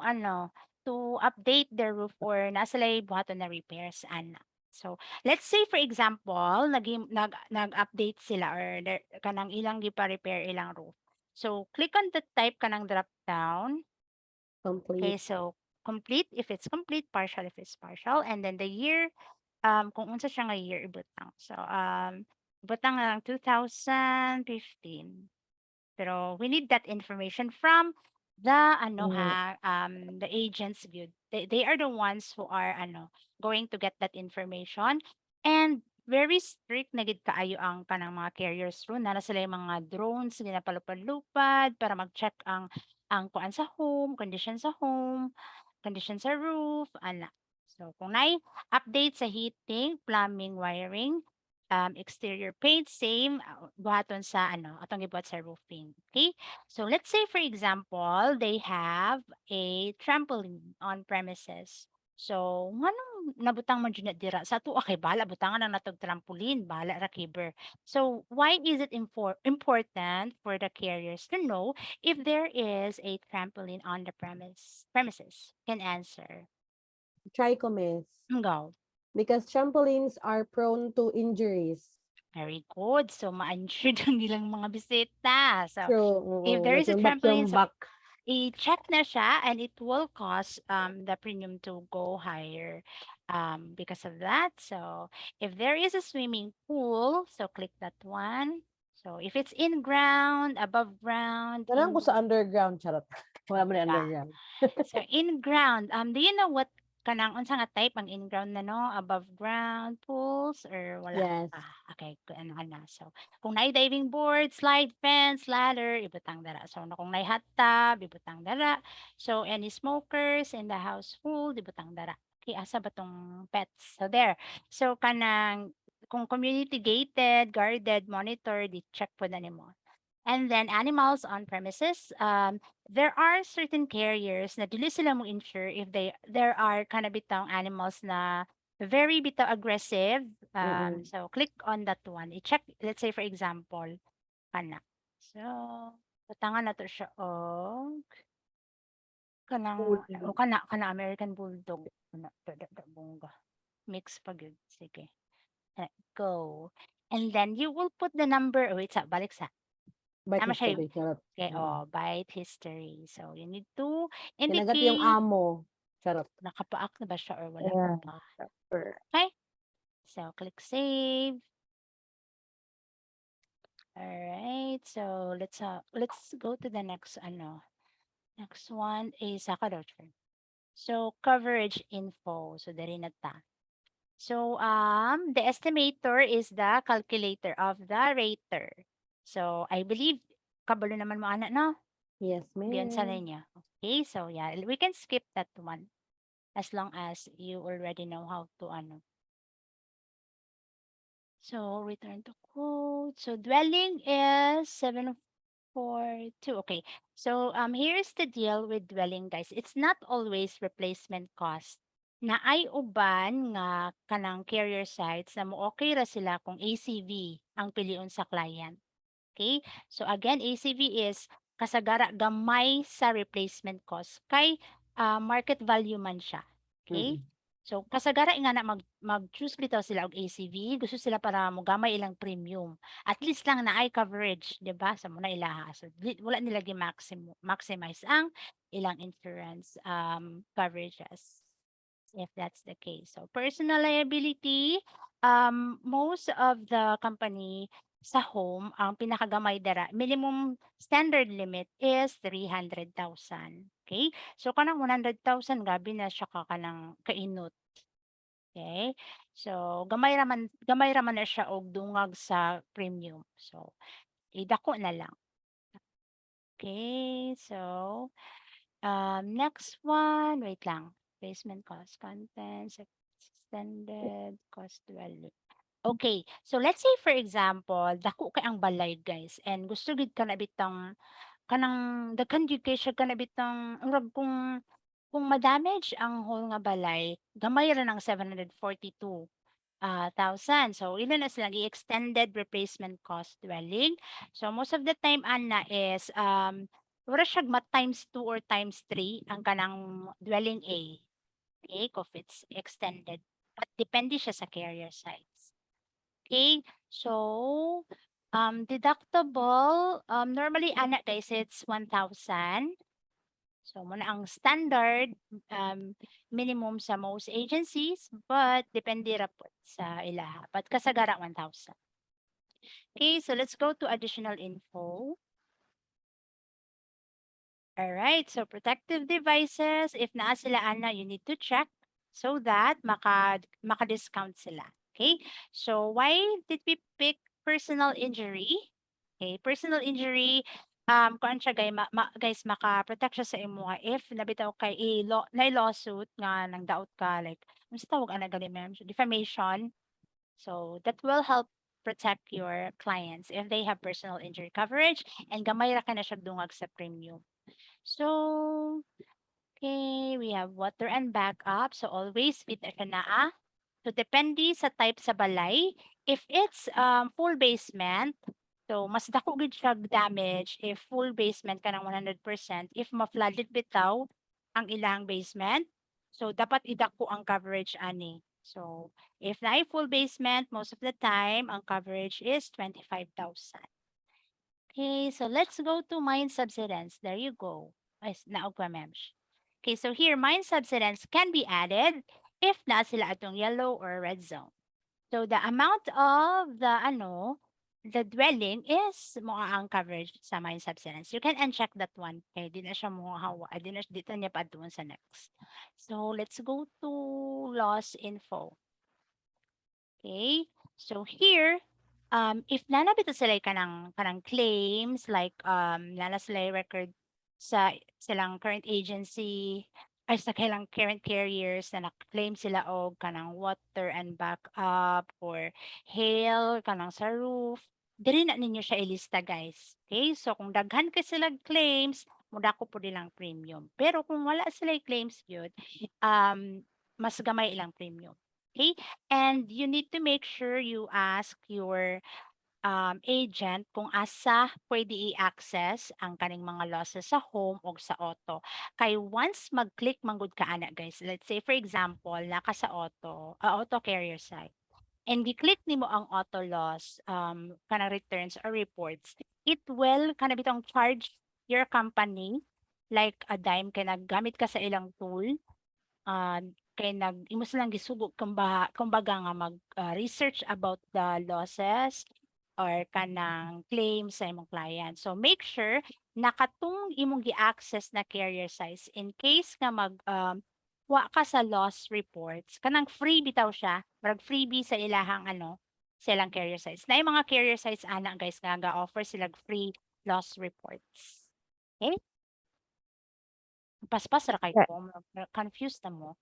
to update their roof or nasa sila buhaton na repairs ana. So, let's say for example, nag-update sila or kanang ilang gipa-repair ilang roof. So, click on the type kanang drop down. Okay, Complete. so complete if it's complete, partial if it's partial, and then the year, kung unsa siya nga year ibutang. So, ibutang nga lang 2015. Pero we need that information from the the agents good. They are the ones who are going to get that information, and very strict na gid kaayo ang kanang mga carriers rule na sila yung mga drones ginapalupad-lupad para mag-check ang kuan sa home, condition sa roof, ana. So kung nay update sa heating, plumbing, wiring, exterior paint, same, buhaton sa atong gibuhat sa roofing. Okay? So let's say for example, they have a trampoline on premises. So, nganong nabutang man dyan na dira sa ato okay bala butangan ang natog trampoline, bala ra kiber. So, why is it important for the carriers to know if there is a trampoline on the premises? Can answer. Try ko, miss. Go. Because trampolines are prone to injuries. Very good. So, ma-insured ang nilang mga bisita. So, True. if Oo. there Like is a yung trampoline, so back. i-check na siya and it will cause the premium to go higher because of that. So if there is a swimming pool, so click that one. So if it's in ground, above ground, Ganahan ko sa underground, charot. Wala mo na diba? underground. So in ground, do you know what kanang unsa nga type ang in ground na no? Above ground pools or wala? Yes. Okay, ano. So kung naay diving board, slide fence, ladder, ibutang dara. So kung naay hot tub, ibutang dara. So any smokers in the household, ibutang dara. Okay, asa ba tong pets? So there. So kanang kung community gated, guarded, monitored, i-check po na nimo. And then animals on premises, there are certain carriers na dili sila mo insure if there are kind of bitang animals na very bitaw aggressive. So click on that one. I-check, let's say for example, kana. So, patangan na to siya og kanang Bulldog. kana American Bulldog. Kana, bongga. Mix pa gyud. Sige. Go. And then you will put the number. Oh, wait, sa balik sa. Bite Tama siya. history, charot. Okay, bite history. So, you need to Kinagat yung indicate amo, charot. nakapaak na ba siya or wala Ayan. pa. Number. Okay? So, click save. Alright. So, let's go to the next ano. Next one is Sakadotcher. So, coverage info. So, dari na ta. So, the estimator is the calculator of the rater. So, I believe kabalo naman mo anak no? Yes, Diyan sa ma'am. niya. Okay, so yeah, we can skip that one as long as you already know how to ano. So return to quote. So dwelling is 742. Okay. So here's the deal with dwelling, guys. It's not always replacement cost. Na ay uban nga kanang carrier sites na mo okay ra sila kung ACV ang piliun sa client. Okay? So again, ACV is kasagara gamay sa replacement cost kay market value man siya. Okay? So kasagara nga na mag-choose bitaw sila og ACV, gusto sila para mo gamay ilang premium. At least lang na ay coverage, 'di ba? Sa muna ilaha. So wala nila maximize ang ilang insurance coverages if that's the case. So personal liability, most of the company sa home, ang pinakagamay dara, minimum standard limit is 300,000. Okay? So kanang 100,000 gabi na siya ka kanang kainot. Okay? So gamay raman na siya og dungag sa premium. So idako na lang. Okay? So next one, wait lang. Basement cost, contents, extended cost value. Okay, so let's say for example, dako kay ang balay guys and gusto gid ka na bitang kanang daghan gyud kay siya ka na bitang murag kung ma-damage ang whole nga balay, gamay ra ng 742 thousand. So ilan na sila extended replacement cost dwelling. So most of the time ana is wala siya times 2 or times 3 ang kanang dwelling A. Okay, if it's extended. But depende siya sa carrier size. Okay, so deductible, normally ana guys, it's 1,000. So muna ang standard minimum sa most agencies, but depende ra po sa ilaha. But kasagara 1,000. Okay, so let's go to additional info. All right, so protective devices, if naa sila ana, you need to check so that maka-discount sila. Okay, so why did we pick personal injury? Okay, personal injury, kuan siya guys, maka-protect siya sa imo if nabitaw kay na lawsuit nga nang daot ka like ano sa tawag ana gali ma'am, defamation. So that will help protect your clients if they have personal injury coverage and gamay ra ka na siya dungag sa premium. So, okay, we have water and backup. So, always fit na siya naa. So, depende sa type sa balay. If it's full basement, so mas dako gid siya damage if full basement ka ng 100%. If ma-flooded bitaw ang ilang basement, so dapat idako ang coverage ani. So, if na full basement, most of the time, ang coverage is 25,000. Okay, so let's go to mine subsidence. There you go. Ay, naog pa, ma'am. Okay, so here, mine subsidence can be added if na sila atong yellow or red zone. So the amount of the dwelling is mo ang coverage sa mine subsidence. You can uncheck that one. Okay, di na siya mo hawa, di na niya pa doon sa next. So let's go to loss info. Okay? So here, if nanabito sila kanang claims like nana sila record sa silang current agency ay sa kailang current carriers na claim sila og kanang water and backup or hail kanang sa roof, diri na ninyo siya ilista, guys. Okay? So kung daghan ka sila claims, mudako po nilang premium. Pero kung wala sila claims yun, mas gamay ilang premium. Okay? And you need to make sure you ask your agent kung asa pwede i-access ang kaning mga losses sa home o sa auto. Kay once mag-click manggod ka ana, guys. Let's say for example, naka sa auto carrier site. And gi-click nimo ang auto loss kanang returns or reports, it will kana bitong charge your company like a dime kay naggamit ka sa ilang tool, kay imo silang gisugo kumbaga nga research about the losses or kanang claims sa imong client. So make sure nakatong imong gi-access na carrier size in case nga wa ka sa loss reports, kanang free bitaw siya, marag freebie sa ilahang sa ilang carrier size. Na yung mga carrier size ana, guys, nga ga-offer sila free loss reports. Okay? Paspas ra kay Yeah, ko, confused na mo.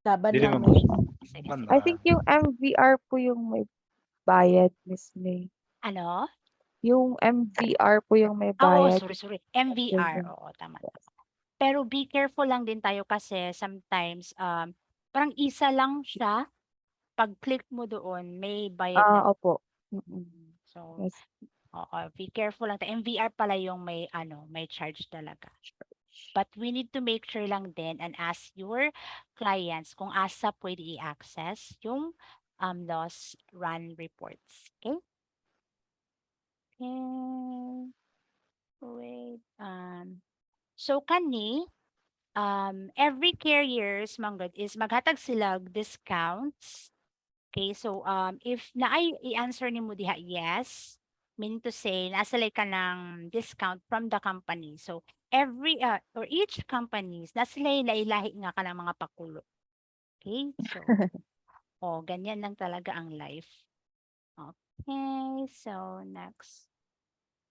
Laban Dili lang, man May. Sige, man sige. I think yung MVR po yung may bayad, Miss May. Ano? Yung MVR po yung may Oo, bayad. sorry. MVR, Yun. oo, tama. Pero be careful lang din tayo kasi sometimes, parang isa lang siya, pag-click mo doon, may bayad na. Opo. Mm. So, Yes. oo, be careful lang. MVR pala yung may charge talaga. But we need to make sure lang din and ask your clients kung asa pwede i-access yung loss run reports. Okay? Okay. Wait. So kani, every carriers manggod is maghatag sila og discounts. Okay, so if naay i-answer nimo diha yes, meaning to say nasa like ka ng discount from the company. So every or each companies nasa lahi-lahi nga ka ng mga pakulo. Okay? So ganyan lang talaga ang life. Okay, so next.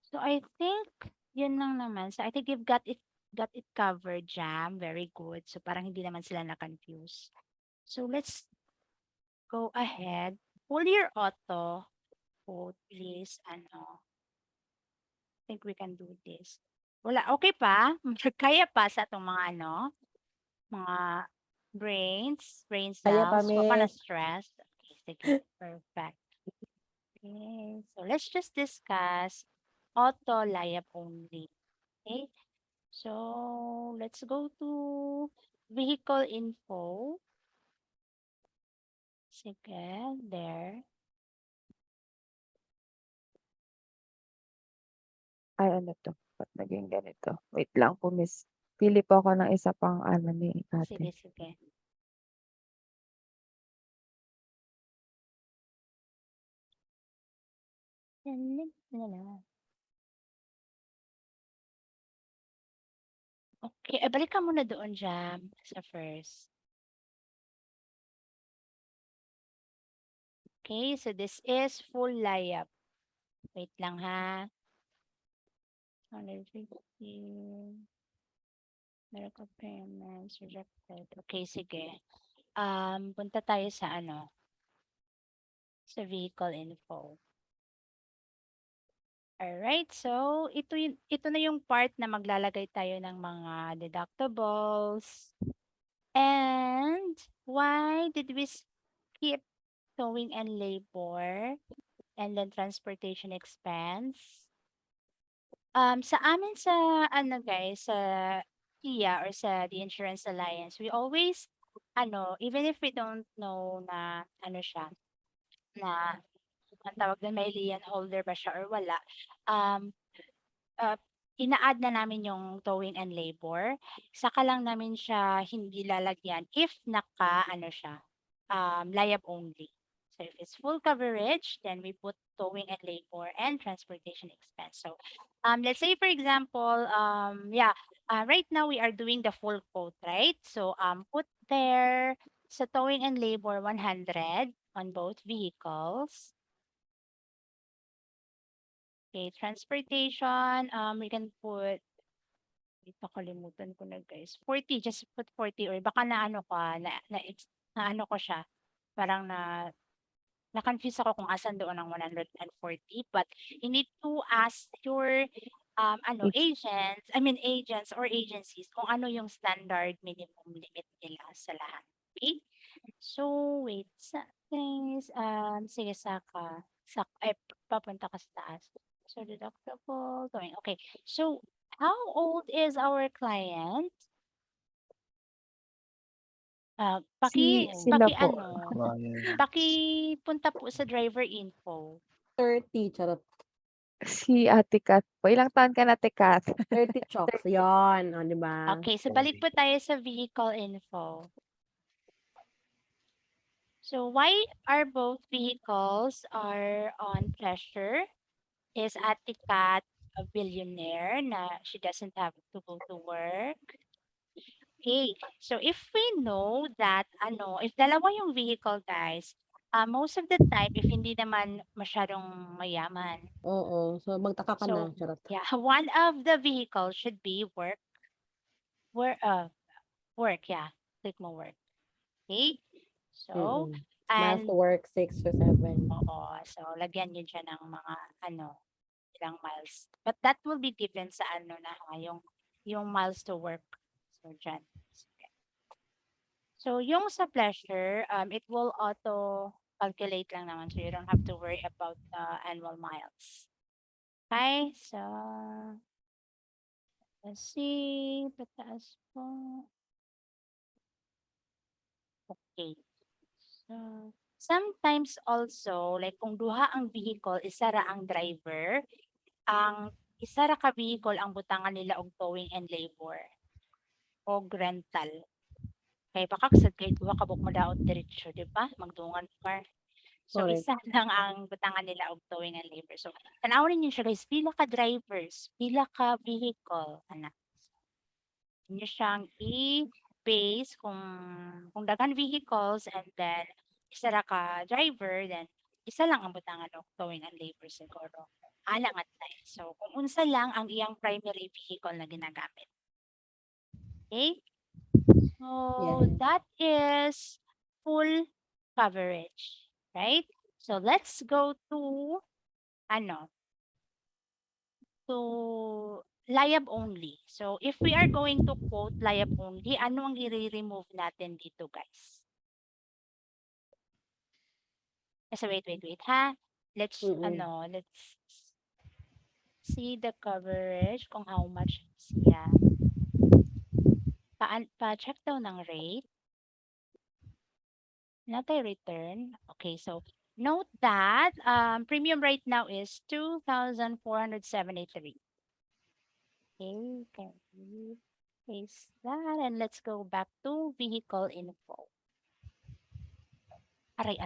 So I think yun lang naman. So I think you've got it covered, Jam. Very good. So parang hindi naman sila na-confuse. So let's go ahead. Pull your auto code, please. I think we can do this. Wala, okay pa? Kaya pa sa itong mga brain Kaya pa, cells. Wa pa Miss. na-stress. Okay, sige. Perfect. Okay, so let's just discuss auto layup only. Okay, so let's go to vehicle info. Sige, there. Ay, ano to? Ba't naging ganito? Wait lang po, Miss. Pili po ako ng isa pang ni Sige, ate. sige. Okay, balik ka muna doon, Jam, sa first. Okay, so this is full layup. Wait lang ha. 150. Medical payments rejected. Okay, sige. Punta tayo sa sa vehicle info. Alright, so ito na yung part na maglalagay tayo ng mga deductibles. And why did we skip towing and labor and then transportation expense? Sa amin sa guys, sa TIA or sa the Insurance Alliance, we always even if we don't know na siya, na ang tawag doon may lien holder ba siya or wala, um, uh, ina-add na namin yung towing and labor, saka lang namin siya hindi lalagyan if naka-ano siya, layab only. So if it's full coverage, then we put towing and labor and transportation expense. So let's say for example, right now we are doing the full quote, right? So put there sa towing and labor 100 on both vehicles. Okay, transportation, we can put, wait, nakalimutan ko na guys. 40, just put 40 or baka na ano ka, na ano ko siya. Parang na-confuse ako kung asan doon ang 140. But you need to ask your agents or agencies kung ano yung standard minimum limit nila sa lahat. Okay? So, wait, things, sige, papunta ka sa taas. So, deductible, going, okay. So, how old is our client? Sila po. Pakipunta po sa driver info. 30, charot. Si Ate Kat po. Ilang taon ka na, Ate Kat? 30 chocks. Yon, o, di ba? Okay, so balik po tayo sa vehicle info. So why are both vehicles are on pressure? Is Ate Kat a billionaire na she doesn't have to go to work? Okay, so if we know that, if dalawa yung vehicle, guys, most of the time, if hindi naman masyadong mayaman, Oo. So, magtaka ka na, so, charot. yeah, one of the vehicles should be work, yeah, click mo work. Okay, so, Miles to and, work, 6 to 7. oo, so, lagyan nyo dyan ng mga, ilang miles. But that will be given sa yung miles to work. So, dyan. So, yung sa pleasure, it will auto-calculate lang naman. So, you don't have to worry about the annual miles. Okay, so, let's see, pataas po. Okay. So, sometimes also, like kung duha ang vehicle, isa ra ang driver, ang isa ra ka vehicle ang butangan nila og towing and labor o rental. Kay baka kasad kay duha ka buk madaot diretso, di ba? Magdungan car. So Correct. isa lang ang butangan nila og towing and labor. So tanawon niyo siya guys, pila ka drivers, pila ka vehicle, ana. Inyo siyang i-base kung daghan vehicles and then isa ra ka driver, then isa lang ang butangan og towing and labor siguro. Alang at time. So kung unsa lang ang iyang primary vehicle na ginagamit. Okay? So Yes. that is full coverage, right? So let's go to to layab only. So if we are going to quote layab only, ano ang i-remove natin dito, guys? So wait ha. Let's let's see the coverage kung how much siya. Pa-check daw ng rate. Natay return. Okay, so note that premium right now is 2,473. Okay, can we paste that and let's go back to vehicle info. Aray.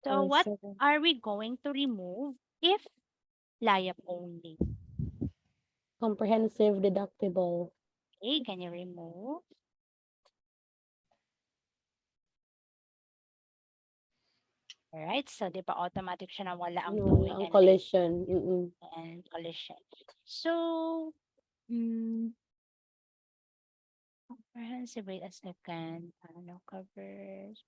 So what 47. are we going to remove if layap only? Comprehensive deductible. Okay, can you remove? Alright, so di ba automatic siya na wala ang towing Ang and collision. and collision. So, comprehensive, wait a second. Covers.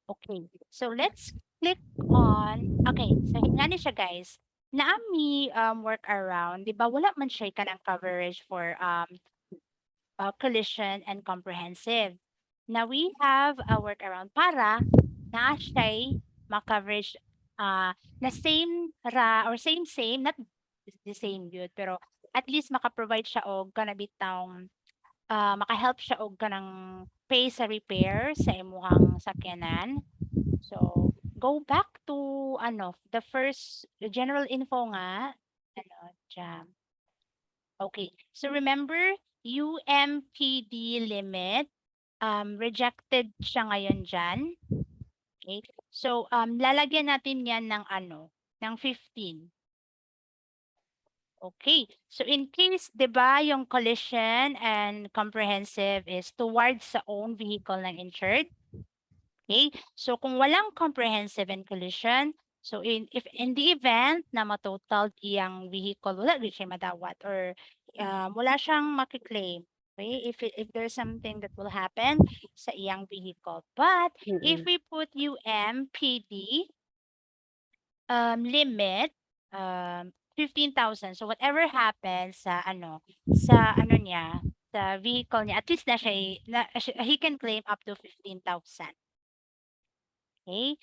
Okay, so let's click on, okay, so nga ni siya guys, naami work around, di ba wala man siya kanang coverage for collision and comprehensive. Now we have a workaround para na siya ma-coverage na same ra or same not the same good pero at least maka-provide siya og kanabitang maka-help siya og kanang pay sa repair sa imuhang sakyanan. So go back to the general info nga ano, jam. Okay. So remember, UMPD limit, rejected siya ngayon diyan. Okay. So, lalagyan natin yan ng ano, ng 15. Okay. So, in case, di ba, yung collision and comprehensive is towards sa own vehicle ng insured. Okay. So, kung walang comprehensive and collision, so if in the event na matotaled iyang vehicle, wala rin siya madawat or wala siyang makiklaim. Okay, if there's something that will happen sa iyang vehicle. But if Mm-mm. we put UMPD limit 15,000. So whatever happens sa ano niya, sa vehicle niya, at least he can claim up to 15,000. Okay?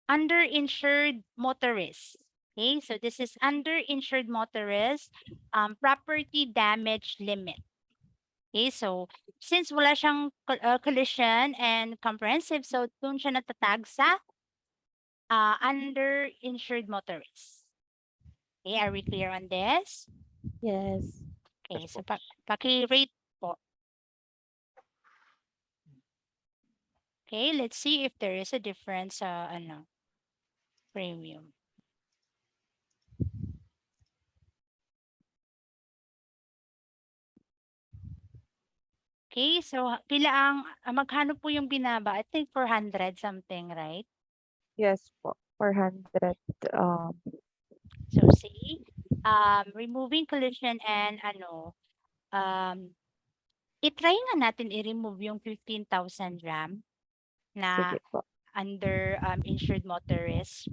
Underinsured motorist. Okay? So this is underinsured motorist property damage limit. Okay? So since wala siyang collision and comprehensive, so doon siya natatag sa underinsured motorists. Okay, are we clear on this? Yes. Okay, Yes so po. paki-rate po. Okay, let's see if there is a difference sa premium. Okay, so pila ang magkano po yung binaba? I think 400 something, right? Yes po, 400. So see, removing collision and i-try nga natin i-remove yung 15,000 RAM na Sige po. under insured motorist.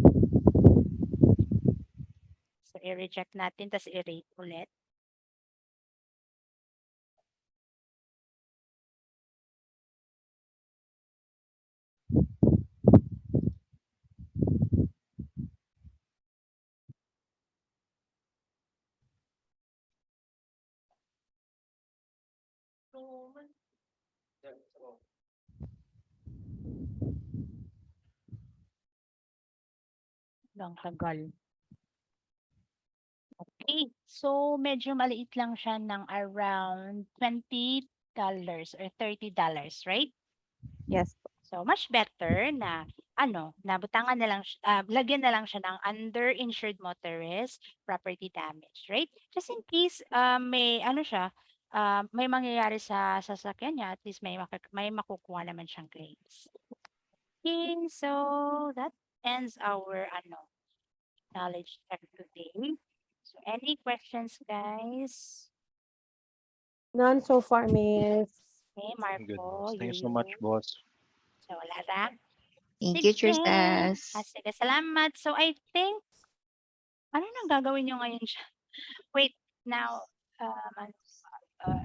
So i-reject natin tas i-rate ulit. Ang tagal. Okay, so medyo maliit lang siya ng around $20 or $30, right? Yes po. So much better na nabutangan na lang lagyan na lang siya ng underinsured motorist property damage, right? Just in case may siya, may mangyayari sa sasakyan niya, at least may makukuha naman siyang claims. Okay, so that ends our knowledge check today. So any questions, guys? None so far, miss. Okay, Good, Marco, boss. Thank you so much, you. boss. So wala ra. Thank you, Sige. Tristas. Sige, salamat. So I think, ano nang gagawin nyo ngayon siya? Wait, now,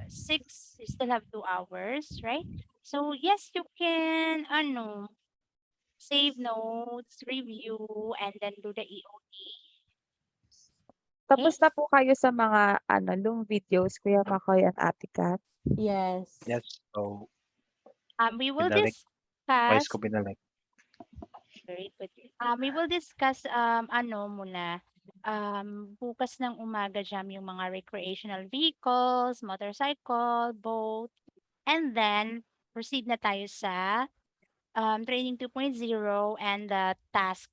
6, you still have 2 hours, right? So yes, you can, save notes, review, and then do the EOD. Tapos na po kayo sa mga long videos, Kuya Makoy at Ate Kat? Yes. Yes. So, We will binalik. Twice discuss, ko binalik. very good. We will discuss, muna, bukas ng umaga jam yung mga recreational vehicles, motorcycle, boat, and then proceed na tayo sa training 2.0 and the task,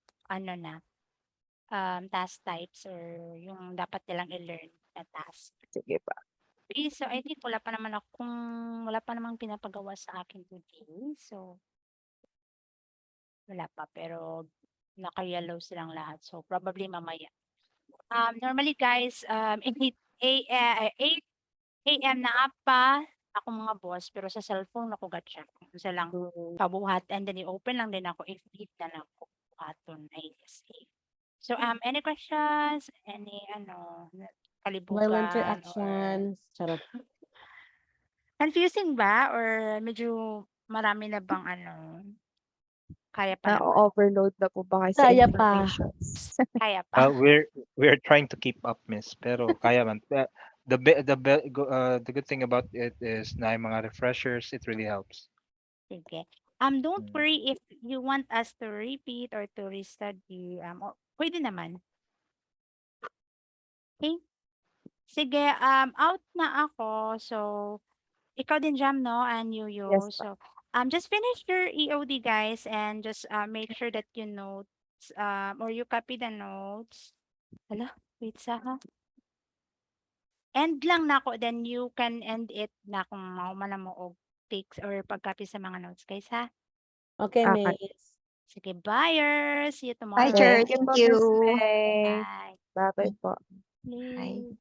task types or yung dapat nilang i-learn na task. Sige pa. Okay, so I think wala pa namang pinapagawa sa akin today. So, wala pa, pero naka-yellow silang lahat. So, probably mamaya. Normally guys, 8 a.m. na pa ako mga boss, pero sa cellphone ako gatcha. Isa lang pabuhat and then i-open lang din ako if need na lang ko buhaton ay ISA. So, any questions? Any, Violent kalibugan or reactions. Charot. confusing ba or medyo marami na bang kaya pa naman? Na-overload na po ba kayo sa Kaya pa. informations? Kaya pa. We're trying to keep up, miss. Pero kaya man. The good thing about it is na yung mga refreshers, it really helps. Sige. Don't Mm. worry if you want us to repeat or to restudy. Pwede naman. Okay? Sige, out na ako. So, ikaw din, Jam, no? And Yes Yuyo. po. So, just finish your EOD, guys, and just make sure that you notes, or you copy the notes. Hala, wait ha. End lang na ako, then you can end it na kung mao man na mo og takes or pag-copy sa mga notes, guys, ha? Okay, Okay. Miss. Sige, buyers. See you Bye, tomorrow. Cher. Thank you Thank po, Miss you. May. Bye. Bye-bye po. Bye. Yay.